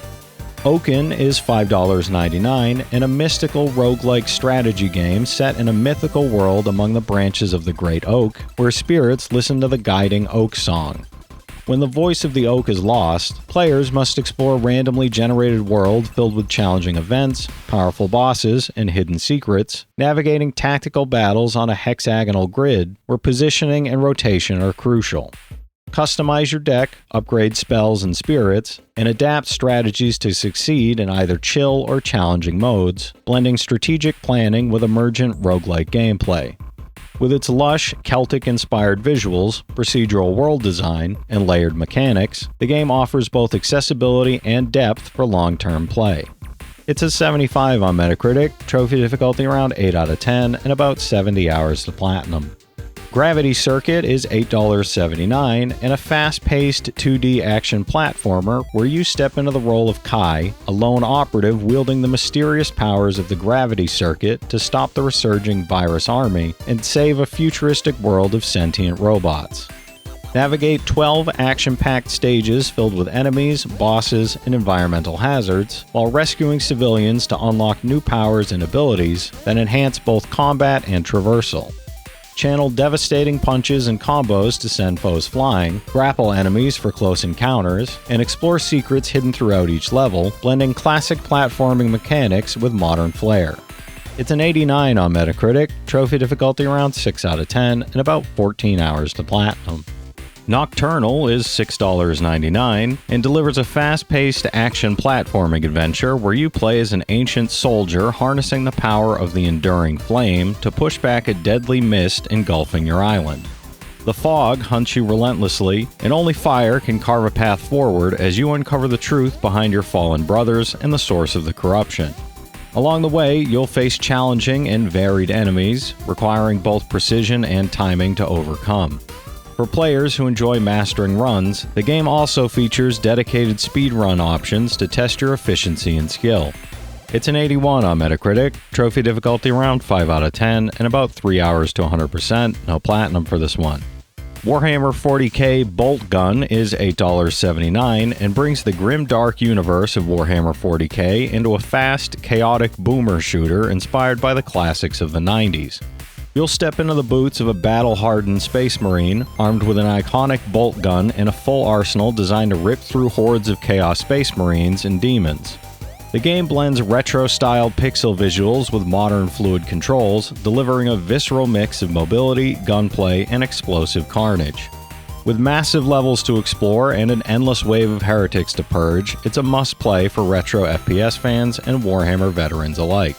Oaken is $5.99 and a mystical roguelike strategy game set in a mythical world among the branches of the Great Oak, where spirits listen to the guiding oak song. When the voice of the oak is lost, players must explore a randomly generated world filled with challenging events, powerful bosses, and hidden secrets, navigating tactical battles on a hexagonal grid where positioning and rotation are crucial. Customize your deck, upgrade spells and spirits, and adapt strategies to succeed in either chill or challenging modes, blending strategic planning with emergent roguelike gameplay. With its lush, Celtic-inspired visuals, procedural world design, and layered mechanics, the game offers both accessibility and depth for long-term play. It's a 75 on Metacritic, trophy difficulty around 8 out of 10, and about 70 hours to platinum. Gravity Circuit is $8.79 and a fast-paced 2D action platformer where you step into the role of Kai, a lone operative wielding the mysterious powers of the Gravity Circuit to stop the resurging virus army and save a futuristic world of sentient robots. Navigate 12 action-packed stages filled with enemies, bosses, and environmental hazards, while rescuing civilians to unlock new powers and abilities that enhance both combat and traversal. Channel devastating punches and combos to send foes flying, grapple enemies for close encounters, and explore secrets hidden throughout each level, blending classic platforming mechanics with modern flair. It's an 89 on Metacritic, trophy difficulty around 6 out of 10, and about 14 hours to platinum. Nocturnal is $6.99 and delivers a fast-paced action platforming adventure where you play as an ancient soldier harnessing the power of the enduring flame to push back a deadly mist engulfing your island. The fog hunts you relentlessly, and only fire can carve a path forward as you uncover the truth behind your fallen brothers and the source of the corruption. Along the way, you'll face challenging and varied enemies, requiring both precision and timing to overcome. For players who enjoy mastering runs, the game also features dedicated speedrun options to test your efficiency and skill. It's an 81 on Metacritic, trophy difficulty around 5 out of 10, and about 3 hours to 100%, no platinum for this one. Warhammer 40k Bolt Gun is $8.79 and brings the grim dark universe of Warhammer 40k into a fast, chaotic boomer shooter inspired by the classics of the 90s. You'll step into the boots of a battle-hardened space marine, armed with an iconic bolt gun and a full arsenal designed to rip through hordes of chaos space marines and demons. The game blends retro-style pixel visuals with modern fluid controls, delivering a visceral mix of mobility, gunplay, and explosive carnage. With massive levels to explore and an endless wave of heretics to purge, it's a must-play for retro FPS fans and Warhammer veterans alike.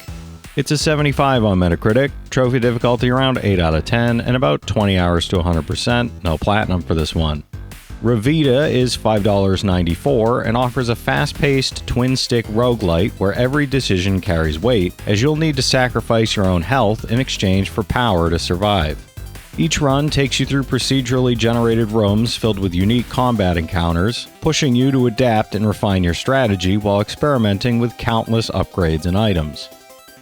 It's a 75 on Metacritic, trophy difficulty around 8 out of 10, and about 20 hours to 100%, no platinum for this one. Revita is $5.94 and offers a fast-paced twin-stick roguelite where every decision carries weight, as you'll need to sacrifice your own health in exchange for power to survive. Each run takes you through procedurally generated rooms filled with unique combat encounters, pushing you to adapt and refine your strategy while experimenting with countless upgrades and items.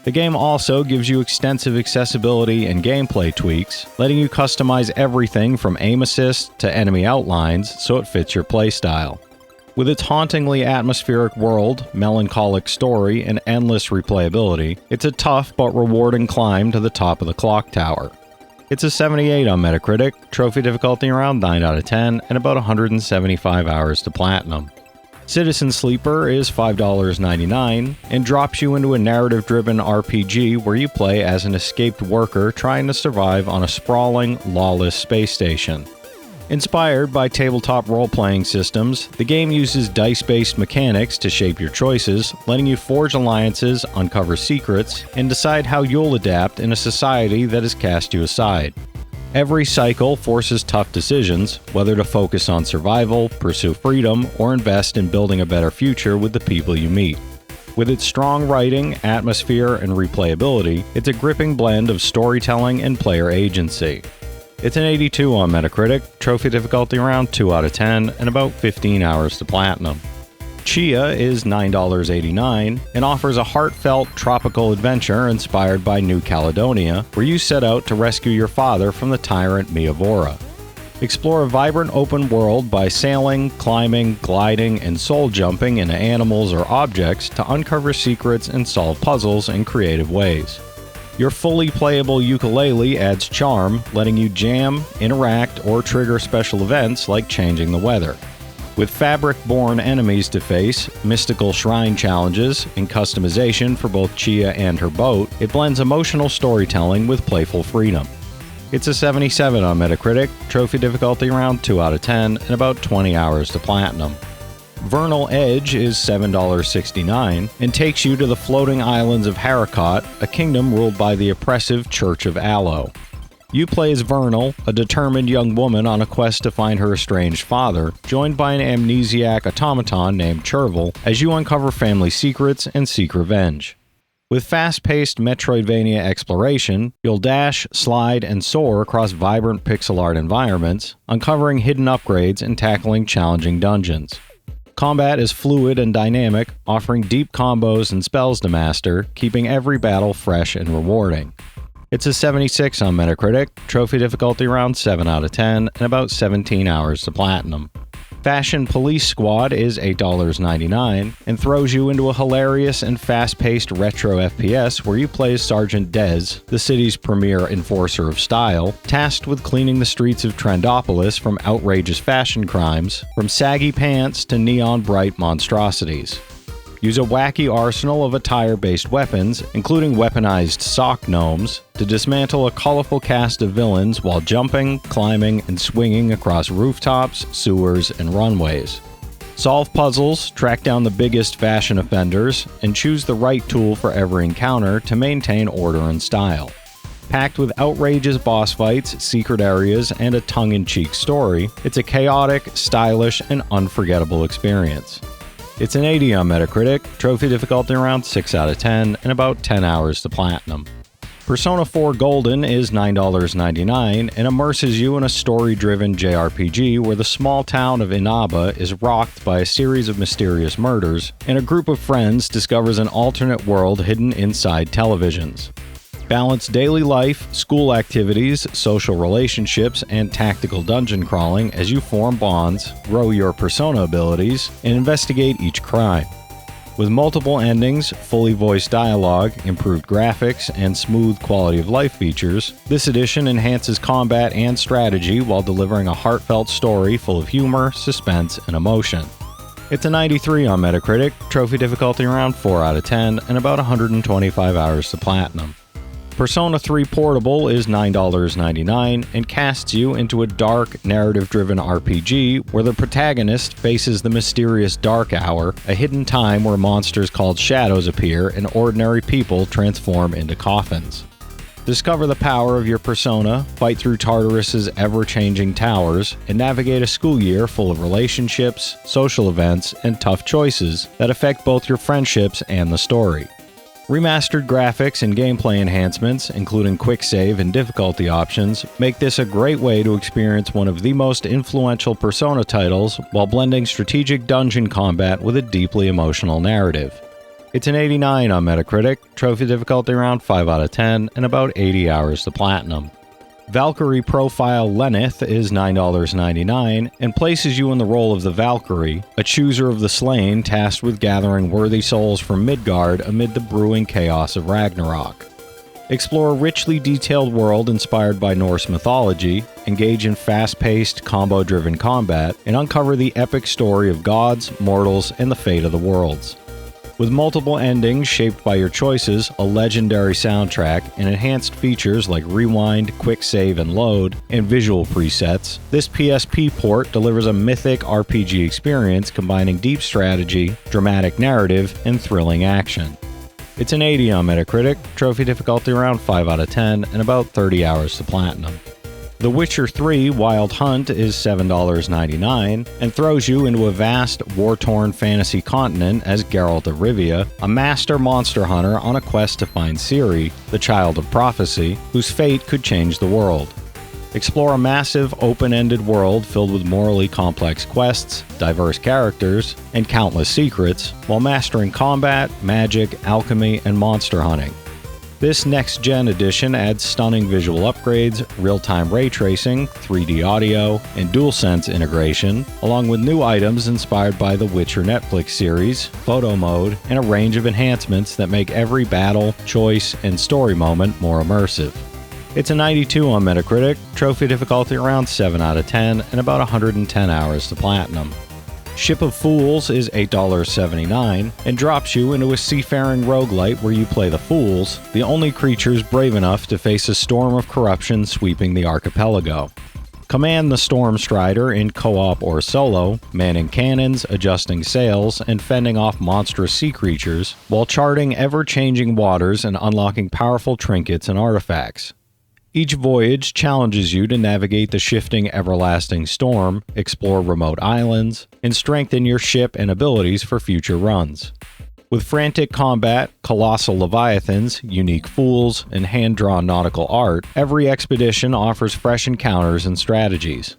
The game also gives you extensive accessibility and gameplay tweaks, letting you customize everything from aim assist to enemy outlines so it fits your playstyle. With its hauntingly atmospheric world, melancholic story, and endless replayability, it's a tough but rewarding climb to the top of the clock tower. It's a 78 on Metacritic, trophy difficulty around 9 out of 10, and about 175 hours to platinum. Citizen Sleeper is $5.99 and drops you into a narrative-driven RPG where you play as an escaped worker trying to survive on a sprawling, lawless space station. Inspired by tabletop role-playing systems, the game uses dice-based mechanics to shape your choices, letting you forge alliances, uncover secrets, and decide how you'll adapt in a society that has cast you aside. Every cycle forces tough decisions, whether to focus on survival, pursue freedom, or invest in building a better future with the people you meet. With its strong writing, atmosphere, and replayability, it's a gripping blend of storytelling and player agency. It's an 82 on Metacritic, trophy difficulty around 2 out of 10, and about 15 hours to platinum. Chia is $9.89 and offers a heartfelt tropical adventure inspired by New Caledonia, where you set out to rescue your father from the tyrant Miavora. Explore a vibrant open world by sailing, climbing, gliding, and soul jumping into animals or objects to uncover secrets and solve puzzles in creative ways. Your fully playable ukulele adds charm, letting you jam, interact, or trigger special events like changing the weather. With fabric-born enemies to face, mystical shrine challenges, and customization for both Chia and her boat, it blends emotional storytelling with playful freedom. It's a 77 on Metacritic, trophy difficulty around 2 out of 10, and about 20 hours to platinum. Vernal Edge is $7.69 and takes you to the floating islands of Haricot, a kingdom ruled by the oppressive Church of Aloe. You play as Vernal, a determined young woman on a quest to find her estranged father, joined by an amnesiac automaton named Chervil, as you uncover family secrets and seek revenge. With fast-paced Metroidvania exploration, you'll dash, slide, and soar across vibrant pixel art environments, uncovering hidden upgrades and tackling challenging dungeons. Combat is fluid and dynamic, offering deep combos and spells to master, keeping every battle fresh and rewarding. It's a 76 on Metacritic, trophy difficulty around 7 out of 10, and about 17 hours to platinum. Fashion Police Squad is $8.99 and throws you into a hilarious and fast-paced retro FPS where you play as Sergeant Dez, the city's premier enforcer of style, tasked with cleaning the streets of Trendopolis from outrageous fashion crimes, from saggy pants to neon-bright monstrosities. Use a wacky arsenal of attire-based weapons, including weaponized sock gnomes, to dismantle a colorful cast of villains while jumping, climbing, and swinging across rooftops, sewers, and runways. Solve puzzles, track down the biggest fashion offenders, and choose the right tool for every encounter to maintain order and style. Packed with outrageous boss fights, secret areas, and a tongue-in-cheek story, it's a chaotic, stylish, and unforgettable experience. It's an 80 on Metacritic, trophy difficulty around 6 out of 10, and about 10 hours to platinum. Persona 4 Golden is $9.99 and immerses you in a story-driven JRPG where the small town of Inaba is rocked by a series of mysterious murders, and a group of friends discovers an alternate world hidden inside televisions. Balance daily life, school activities, social relationships, and tactical dungeon crawling as you form bonds, grow your persona abilities, and investigate each crime. With multiple endings, fully voiced dialogue, improved graphics, and smooth quality of life features, this edition enhances combat and strategy while delivering a heartfelt story full of humor, suspense, and emotion. It's a 93 on Metacritic, trophy difficulty around 4 out of 10, and about 125 hours to platinum. Persona 3 Portable is $9.99 and casts you into a dark, narrative-driven RPG where the protagonist faces the mysterious Dark Hour, a hidden time where monsters called shadows appear and ordinary people transform into coffins. Discover the power of your persona, fight through Tartarus's ever-changing towers, and navigate a school year full of relationships, social events, and tough choices that affect both your friendships and the story. Remastered graphics and gameplay enhancements, including quick save and difficulty options, make this a great way to experience one of the most influential Persona titles while blending strategic dungeon combat with a deeply emotional narrative. It's an 89 on Metacritic, trophy difficulty around 5 out of 10, and about 80 hours to platinum. Valkyrie Profile Lenneth is $9.99 and places you in the role of the Valkyrie, a chooser of the slain tasked with gathering worthy souls from Midgard amid the brewing chaos of Ragnarok. Explore a richly detailed world inspired by Norse mythology, engage in fast-paced, combo-driven combat, and uncover the epic story of gods, mortals, and the fate of the worlds. With multiple endings shaped by your choices, a legendary soundtrack, and enhanced features like rewind, quick save and load, and visual presets, this PSP port delivers a mythic RPG experience combining deep strategy, dramatic narrative, and thrilling action. It's an 80 on Metacritic, trophy difficulty around 5 out of 10, and about 30 hours to platinum. The Witcher 3 Wild Hunt is $7.99 and throws you into a vast, war-torn fantasy continent as Geralt of Rivia, a master monster hunter on a quest to find Ciri, the child of prophecy, whose fate could change the world. Explore a massive, open-ended world filled with morally complex quests, diverse characters, and countless secrets, while mastering combat, magic, alchemy, and monster hunting. This next-gen edition adds stunning visual upgrades, real-time ray tracing, 3D audio, and DualSense integration, along with new items inspired by the Witcher Netflix series, photo mode, and a range of enhancements that make every battle, choice, and story moment more immersive. It's a 92 on Metacritic, trophy difficulty around 7 out of 10, and about 110 hours to platinum. Ship of Fools is $8.79 and drops you into a seafaring roguelite where you play the Fools, the only creatures brave enough to face a storm of corruption sweeping the archipelago. Command the Storm Strider in co-op or solo, manning cannons, adjusting sails, and fending off monstrous sea creatures, while charting ever-changing waters and unlocking powerful trinkets and artifacts. Each voyage challenges you to navigate the shifting everlasting storm, explore remote islands, and strengthen your ship and abilities for future runs. With frantic combat, colossal leviathans, unique fools, and hand-drawn nautical art, every expedition offers fresh encounters and strategies.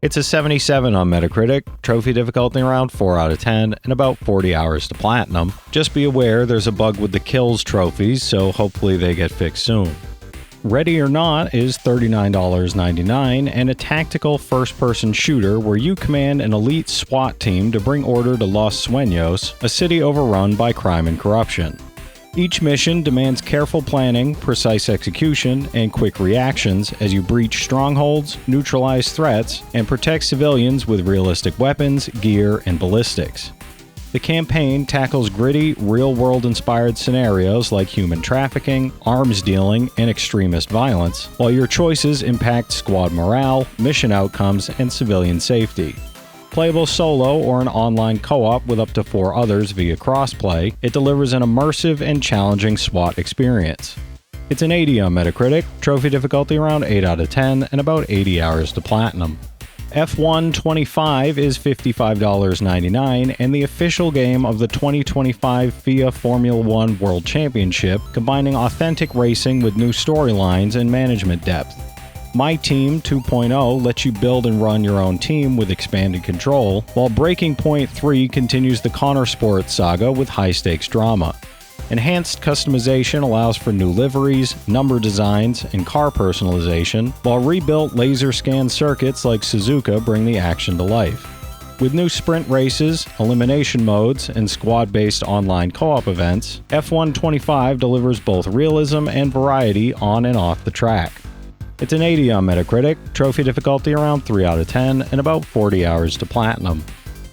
It's a 77 on Metacritic, trophy difficulty around 4 out of 10, and about 40 hours to platinum. Just be aware there's a bug with the kills trophies, so hopefully they get fixed soon. Ready or Not is $39.99 and a tactical first-person shooter where you command an elite SWAT team to bring order to Los Sueños, a city overrun by crime and corruption. Each mission demands careful planning, precise execution, and quick reactions as you breach strongholds, neutralize threats, and protect civilians with realistic weapons, gear, and ballistics. The campaign tackles gritty, real-world inspired scenarios like human trafficking, arms dealing, and extremist violence, while your choices impact squad morale, mission outcomes, and civilian safety. Playable solo or an online co-op with up to 4 others via crossplay, it delivers an immersive and challenging SWAT experience. It's an 80 on Metacritic, trophy difficulty around 8 out of 10, and about 80 hours to platinum. F1 25 is $55.99 and the official game of the 2025 FIA Formula 1 World Championship, combining authentic racing with new storylines and management depth. My Team 2.0 lets you build and run your own team with expanded control, while Breaking Point 3 continues the Connor Sports saga with high-stakes drama. Enhanced customization allows for new liveries, number designs, and car personalization, while rebuilt laser scan circuits like Suzuka bring the action to life. With new sprint races, elimination modes, and squad-based online co-op events, F1 25 delivers both realism and variety on and off the track. It's an 80 on Metacritic, trophy difficulty around 3 out of 10, and about 40 hours to platinum.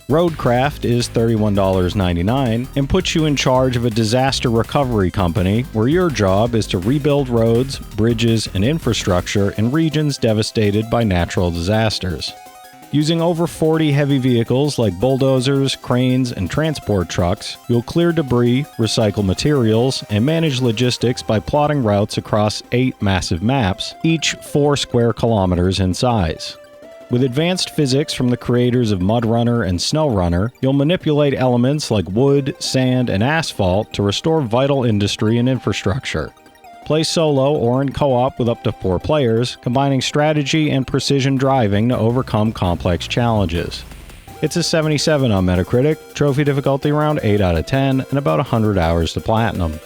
Roadcraft is $31.99 and puts you in charge of a disaster recovery company where your job is to rebuild roads, bridges, and infrastructure in regions devastated by natural disasters. Using over 40 heavy vehicles like bulldozers, cranes, and transport trucks, you'll clear debris, recycle materials, and manage logistics by plotting routes across 8 massive maps, each 4 square kilometers in size. With advanced physics from the creators of Mud Runner and Snow Runner, you'll manipulate elements like wood, sand, and asphalt to restore vital industry and infrastructure. Play solo or in co-op with up to 4 players, combining strategy and precision driving to overcome complex challenges. It's a 77 on Metacritic, trophy difficulty around 8 out of 10, and about 100 hours to platinum.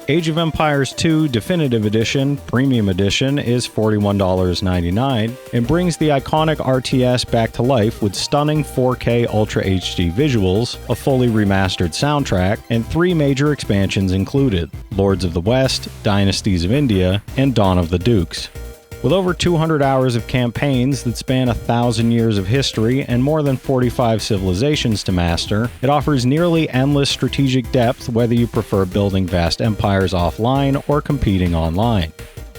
Age of Empires 2 Definitive Edition Premium Edition is $41.99 and brings the iconic RTS back to life with stunning 4K Ultra HD visuals, a fully remastered soundtrack, and 3 major expansions included: Lords of the West, Dynasties of India, and Dawn of the Dukes. With over 200 hours of campaigns that span 1,000 years of history and more than 45 civilizations to master, it offers nearly endless strategic depth whether you prefer building vast empires offline or competing online.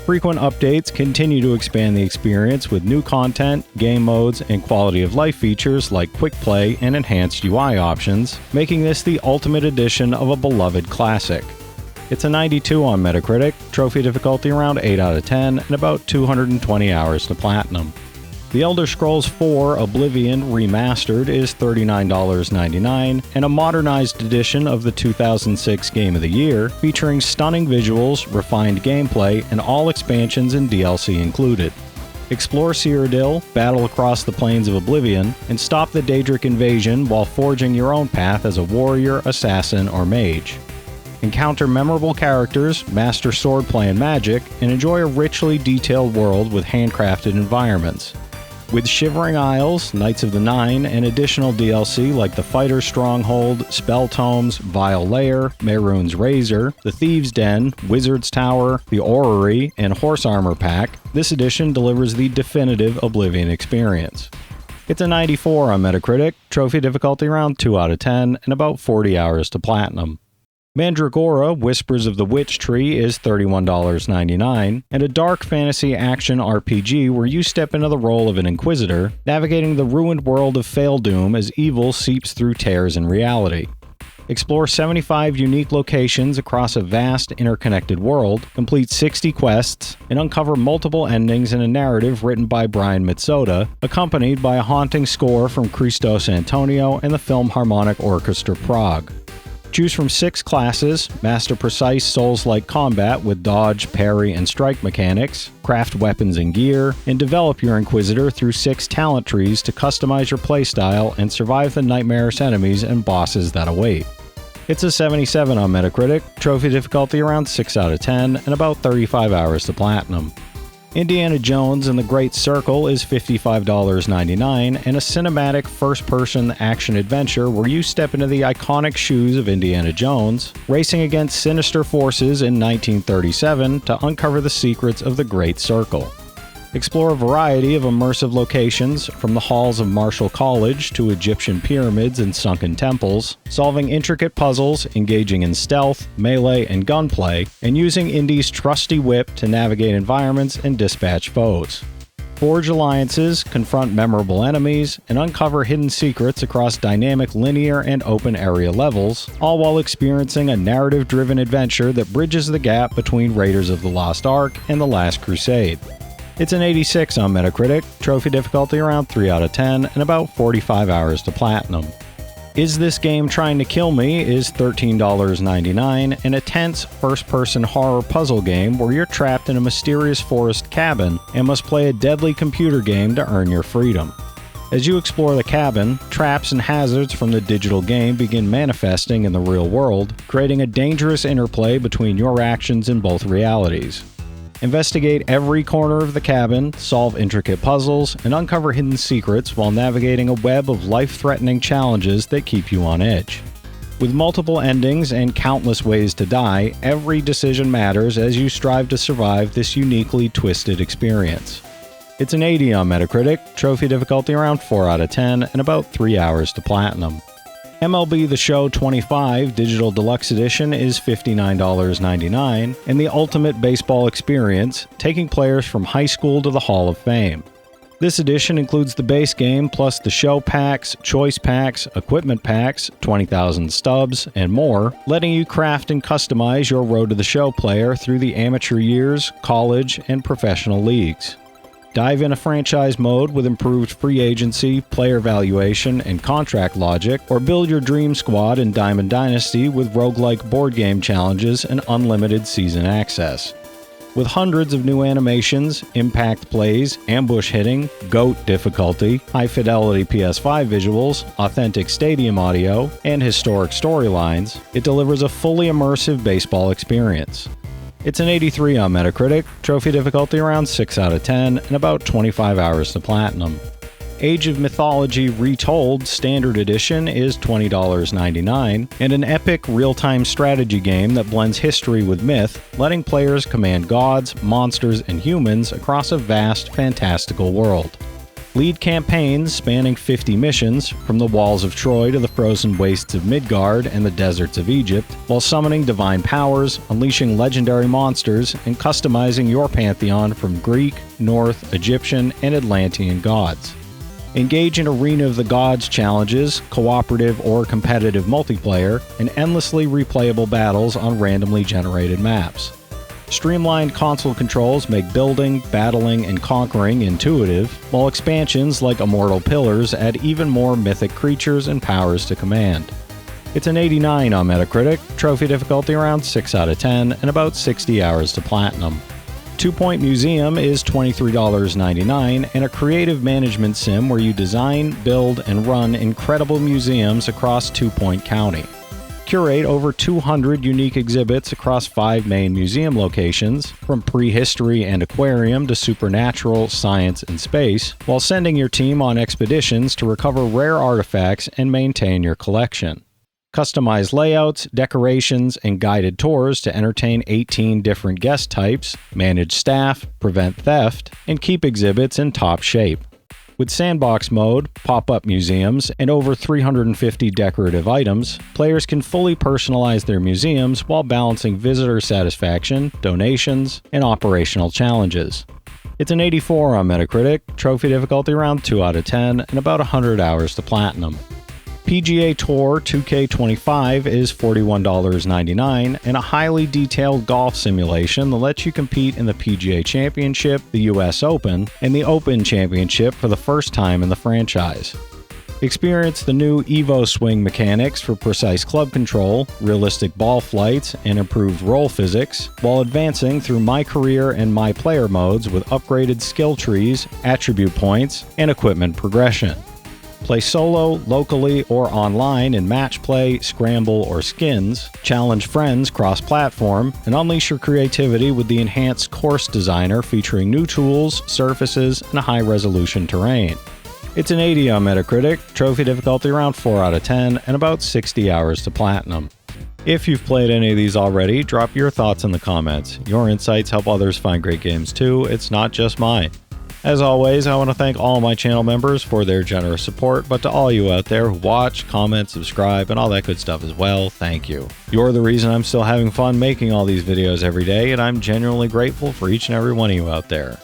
Frequent updates continue to expand the experience with new content, game modes, and quality of life features like quick play and enhanced UI options, making this the ultimate edition of a beloved classic. It's a 92 on Metacritic, trophy difficulty around 8 out of 10, and about 220 hours to platinum. The Elder Scrolls IV Oblivion Remastered is $39.99, and a modernized edition of the 2006 Game of the Year, featuring stunning visuals, refined gameplay, and all expansions and DLC included. Explore Cyrodiil, battle across the plains of Oblivion, and stop the Daedric invasion while forging your own path as a warrior, assassin, or mage. Encounter memorable characters, master swordplay and magic, and enjoy a richly detailed world with handcrafted environments. With Shivering Isles, Knights of the Nine, and additional DLC like the Fighter's Stronghold, Spell Tomes, Vile Lair, Mehrunes Razor, the Thieves' Den, Wizard's Tower, the Orrery, and Horse Armor Pack, this edition delivers the definitive Oblivion experience. It's a 94 on Metacritic, trophy difficulty around 2 out of 10, and about 40 hours to platinum. Mandragora Whispers of the Witch Tree is $31.99, and a dark fantasy action RPG where you step into the role of an Inquisitor, navigating the ruined world of Faildoom as evil seeps through tears in reality. Explore 75 unique locations across a vast, interconnected world, complete 60 quests, and uncover multiple endings in a narrative written by Brian Mitsoda, accompanied by a haunting score from Christos Antonio and the Philharmonic Orchestra Prague. Choose from 6 classes, master precise Souls-like combat with dodge, parry, and strike mechanics, craft weapons and gear, and develop your Inquisitor through 6 talent trees to customize your playstyle and survive the nightmarish enemies and bosses that await. It's a 77 on Metacritic, trophy difficulty around 6 out of 10, and about 35 hours to platinum. Indiana Jones and the Great Circle is $55.99 and a cinematic first-person action-adventure where you step into the iconic shoes of Indiana Jones, racing against sinister forces in 1937 to uncover the secrets of the Great Circle. Explore a variety of immersive locations, from the halls of Marshall College to Egyptian pyramids and sunken temples, solving intricate puzzles, engaging in stealth, melee, and gunplay, and using Indy's trusty whip to navigate environments and dispatch foes. Forge alliances, confront memorable enemies, and uncover hidden secrets across dynamic linear and open area levels, all while experiencing a narrative-driven adventure that bridges the gap between Raiders of the Lost Ark and The Last Crusade. It's an 86 on Metacritic, trophy difficulty around 3 out of 10, and about 45 hours to platinum. Is This Game Trying to Kill Me is $13.99 and a tense first-person horror puzzle game where you're trapped in a mysterious forest cabin and must play a deadly computer game to earn your freedom. As you explore the cabin, traps and hazards from the digital game begin manifesting in the real world, creating a dangerous interplay between your actions in both realities. Investigate every corner of the cabin, solve intricate puzzles, and uncover hidden secrets while navigating a web of life-threatening challenges that keep you on edge. With multiple endings and countless ways to die, every decision matters as you strive to survive this uniquely twisted experience. It's an 80 on Metacritic, trophy difficulty around 4 out of 10, and about 3 hours to platinum. MLB The Show 25 Digital Deluxe Edition is $59.99, and the ultimate baseball experience, taking players from high school to the Hall of Fame. This edition includes the base game plus the show packs, choice packs, equipment packs, 20,000 stubs, and more, letting you craft and customize your Road to the Show player through the amateur years, college, and professional leagues. Dive into franchise mode with improved free agency, player valuation, and contract logic, or build your dream squad in Diamond Dynasty with roguelike board game challenges and unlimited season access. With hundreds of new animations, impact plays, ambush hitting, GOAT difficulty, high-fidelity PS5 visuals, authentic stadium audio, and historic storylines, it delivers a fully immersive baseball experience. It's an 83 on Metacritic, trophy difficulty around 6 out of 10, and about 25 hours to platinum. Age of Mythology Retold Standard Edition is $20.99, and an epic real-time strategy game that blends history with myth, letting players command gods, monsters, and humans across a vast, fantastical world. Lead campaigns spanning 50 missions, from the walls of Troy to the frozen wastes of Midgard and the deserts of Egypt, while summoning divine powers, unleashing legendary monsters, and customizing your pantheon from Greek, North, Egyptian, and Atlantean gods. Engage in Arena of the Gods challenges, cooperative or competitive multiplayer, and endlessly replayable battles on randomly generated maps. Streamlined console controls make building, battling, and conquering intuitive, while expansions like Immortal Pillars add even more mythic creatures and powers to command. It's an 89 on Metacritic, trophy difficulty around 6 out of 10, and about 60 hours to platinum. 2 Point Museum is $23.99 and a creative management sim where you design, build, and run incredible museums across 2 Point County. Curate over 200 unique exhibits across 5 main museum locations, from prehistory and aquarium to supernatural, science, and space, while sending your team on expeditions to recover rare artifacts and maintain your collection. Customize layouts, decorations, and guided tours to entertain 18 different guest types, manage staff, prevent theft, and keep exhibits in top shape. With sandbox mode, pop-up museums, and over 350 decorative items, players can fully personalize their museums while balancing visitor satisfaction, donations, and operational challenges. It's an 84 on Metacritic, trophy difficulty around 2 out of 10, and about 100 hours to platinum. PGA Tour 2K25 is $41.99 and a highly detailed golf simulation that lets you compete in the PGA Championship, the US Open, and the Open Championship for the first time in the franchise. Experience the new Evo swing mechanics for precise club control, realistic ball flights, and improved roll physics, while advancing through My Career and My Player modes with upgraded skill trees, attribute points, and equipment progression. Play solo, locally, or online in match play, scramble, or skins. Challenge friends cross-platform, and unleash your creativity with the enhanced course designer featuring new tools, surfaces, and a high-resolution terrain. It's an 80 on Metacritic, trophy difficulty around 4 out of 10, and about 60 hours to platinum. If you've played any of these already, drop your thoughts in the comments. Your insights help others find great games too, it's not just mine. As always, I want to thank all my channel members for their generous support, but to all you out there who watch, comment, subscribe, and all that good stuff as well, thank you. You're the reason I'm still having fun making all these videos every day, and I'm genuinely grateful for each and every one of you out there.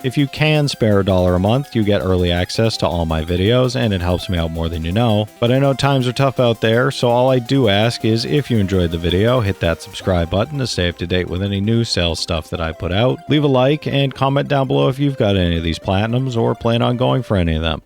If you can spare $1 a month, you get early access to all my videos, and it helps me out more than you know. But I know times are tough out there, so all I do ask is if you enjoyed the video, hit that subscribe button to stay up to date with any new sales stuff that I put out. Leave a like and comment down below if you've got any of these platinums or plan on going for any of them.